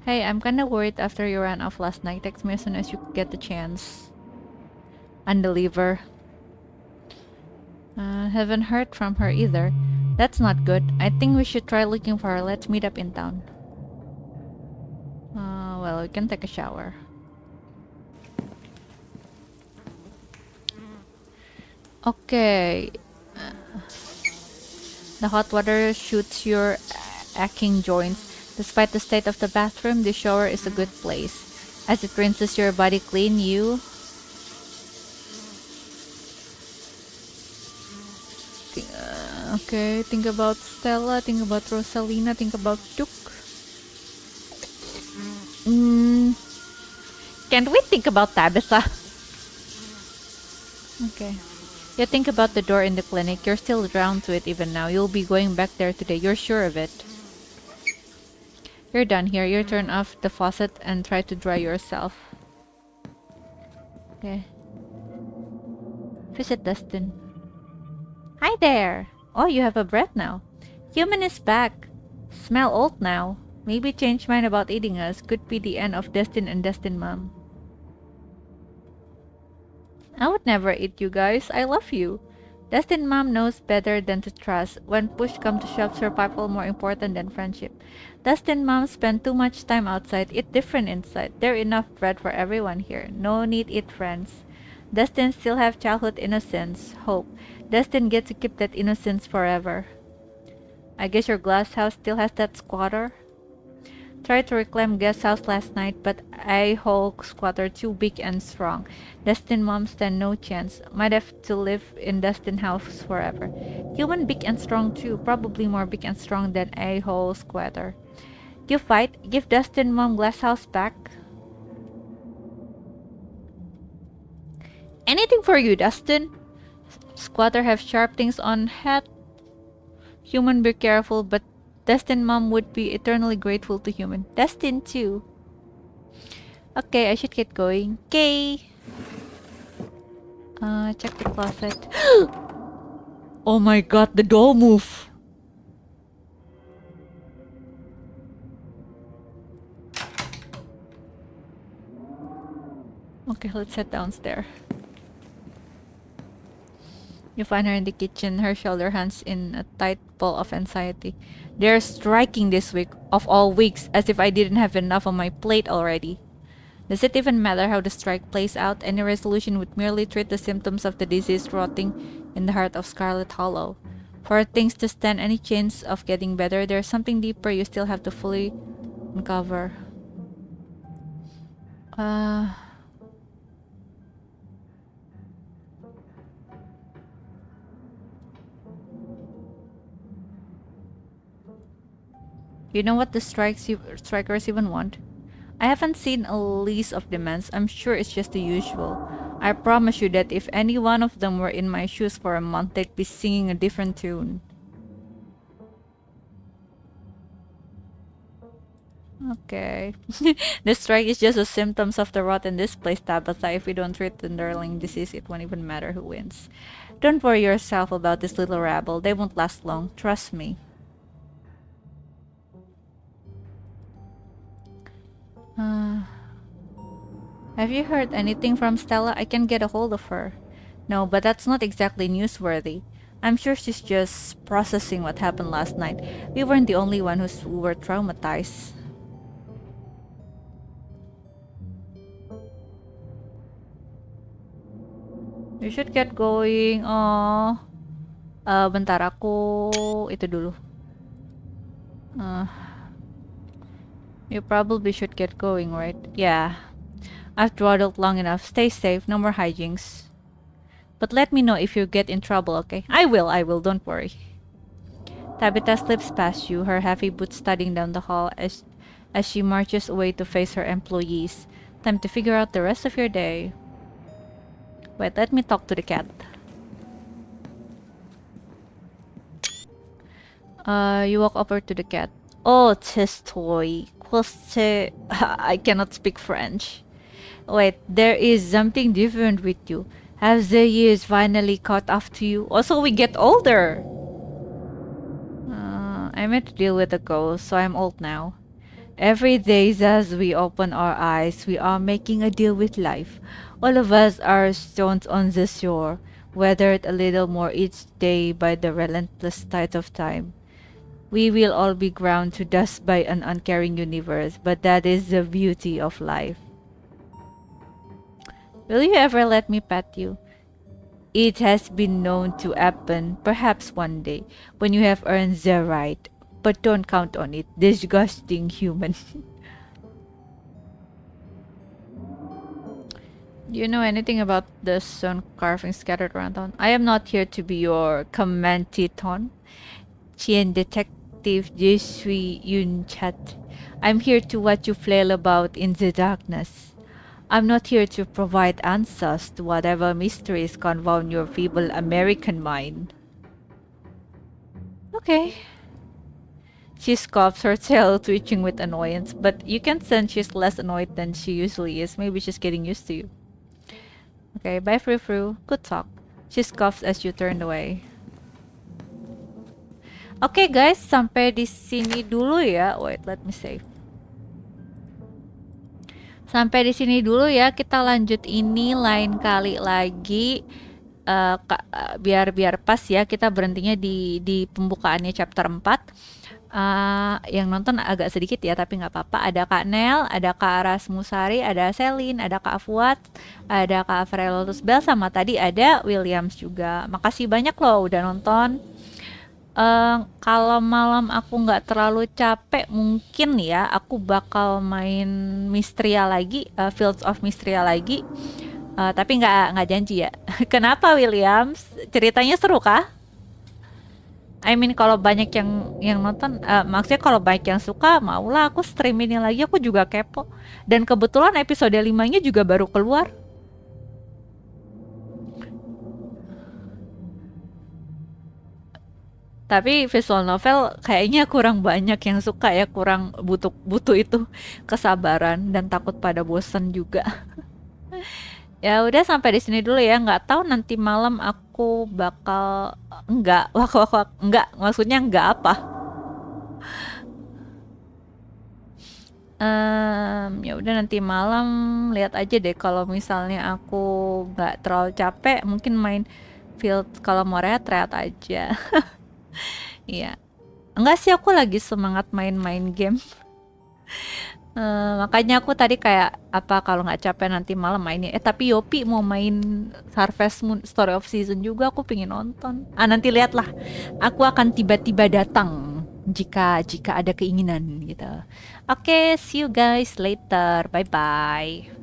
A: Hey, I'm kinda worried after you ran off last night. Text me as soon as you get the chance. Undeliver. Haven't heard from her either. That's not good. I think we should try looking for her. Let's meet up in town. Well, we can take a shower. Okay. The hot water shoots your aching joints. Despite the state of the bathroom, the shower is a good place. As it rinses your body clean, you okay, think about Stella, think about Rosalina, think about Duke. Can't we think about Tabitha? Okay. You think about the door in the clinic. You're still drawn to it even now. You'll be going back there today. You're sure of it. You're done here. You turn off the faucet and try to dry yourself. Okay. Visit Dustin. Hi there! Oh, you have a breath now. Human is back. Smell old now. Maybe change mind about eating us. Could be the end of Destin and Destin Mom. I would never eat you guys. I love you. Dustin mom knows better than to trust. When push comes to shove, survival more important than friendship. Dustin mom spend too much time outside. Eat different inside. There enough bread for everyone here. No need eat friends. Dustin still have childhood innocence. Hope. Dustin get to keep that innocence forever. I guess your glass house still has that squatter. Tried to reclaim guest house last night, but a-hole squatter too big and strong. Dustin mom stand no chance. Might have to live in Dustin house forever. Human big and strong too, probably more big and strong than a-hole squatter. You fight, give Dustin mom glass house back. Anything for you, Dustin. Squatter have sharp things on head. Human be careful, but Dustin mom would be eternally grateful to human. Dustin too. Okay, I should get going. Okay. Check the closet. Oh my god, the doll move. Okay, let's head downstairs. You find her in the kitchen, her shoulder hands in a tight ball of anxiety. They're striking this week, of all weeks, as if I didn't have enough on my plate already. Does it even matter how the strike plays out? Any resolution would merely treat the symptoms of the disease rotting in the heart of Scarlet Hollow. For things to stand any chance of getting better, there's something deeper you still have to fully uncover. You know what the strikers even want? I haven't seen a list of demands. I'm sure it's just the usual. I promise you that if any one of them were in my shoes for a month, they'd be singing a different tune. Okay. The strike is just a symptoms of the rot in this place, Tabitha. If we don't treat the underlying disease, it won't even matter who wins. Don't worry yourself about this little rabble. They won't last long. Trust me. Have you heard anything from Stella? I can get a hold of her. No, but that's not exactly newsworthy. I'm sure she's just processing what happened last night. We weren't the only one who were traumatized. You should get going. Oh, bentar aku itu dulu. You probably should get going, right? Yeah. I've dawdled long enough. Stay safe. No more hijinks. But let me know if you get in trouble, okay? I will. Don't worry. Tabitha slips past you, her heavy boots thudding down the hall as she marches away to face her employees. Time to figure out the rest of your day. Wait, let me talk to the cat. You walk over to the cat. Oh, testoy. I cannot speak French. Wait, there is something different with you. Have the years finally caught up to you? Also, we get older. I made to deal with a ghost, so I'm old now. Every day as we open our eyes, we are making a deal with life. All of us are stones on the shore, weathered a little more each day by the relentless tides of time. We will all be ground to dust by an uncaring universe, but that is the beauty of life. Will you ever let me pet you? It has been known to happen, perhaps one day, when you have earned the right. But don't count on it, disgusting human. Do you know anything about the stone carvings scattered around town? I am not here to be your commentator. Chien Detective Je suis une chat. I'm here to watch you flail about in the darkness. I'm not here to provide answers to whatever mysteries confound your feeble American mind. Okay. She scoffs, her tail twitching with annoyance, but you can sense she's less annoyed than she usually is. Maybe she's getting used to you. Okay, bye Frou Frou. Good talk. She scoffs as you turn away. Okay guys, sampai di sini dulu ya. Wait, let me save. Sampai di sini dulu ya, kita lanjut ini lain kali lagi. Biar biar pas ya, kita berhentinya di pembukaannya chapter 4. Yang nonton agak sedikit ya, tapi nggak apa-apa. Ada Kak Nel, ada Kak Rasmusari, ada Selin, ada Kak Fuad, ada Kak Frelotus Bell, sama tadi ada Williams juga. Makasih banyak loh udah nonton. Kalau malam aku nggak terlalu capek, mungkin ya aku bakal main Mistria lagi, Fields of Mistria lagi. Tapi nggak janji ya. Kenapa Williams? Ceritanya seru kah? I mean kalau banyak yang nonton, maksudnya kalau banyak yang suka, maulah aku stream ini lagi. Aku juga kepo. Dan kebetulan episode 5-nya juga baru keluar. Tapi visual novel kayaknya kurang banyak yang suka ya, kurang butuh butuh itu kesabaran dan takut pada bosen juga. Ya udah sampai di sini dulu ya. Nggak tahu nanti malam aku bakal enggak wak enggak, maksudnya enggak apa. Ya udah nanti malam lihat aja deh, kalau misalnya aku nggak terlalu capek mungkin main field, kalau mau rehat aja. Iya. Enggak sih, aku lagi semangat main-main game. Makanya aku tadi kayak apa kalau nggak capek nanti malam mainnya. Tapi Yopi mau main Harvest Moon Story of Season juga, aku pengen nonton. Nanti lihatlah. Aku akan tiba-tiba datang jika jika ada keinginan gitu. Oke, see you guys later. Bye bye.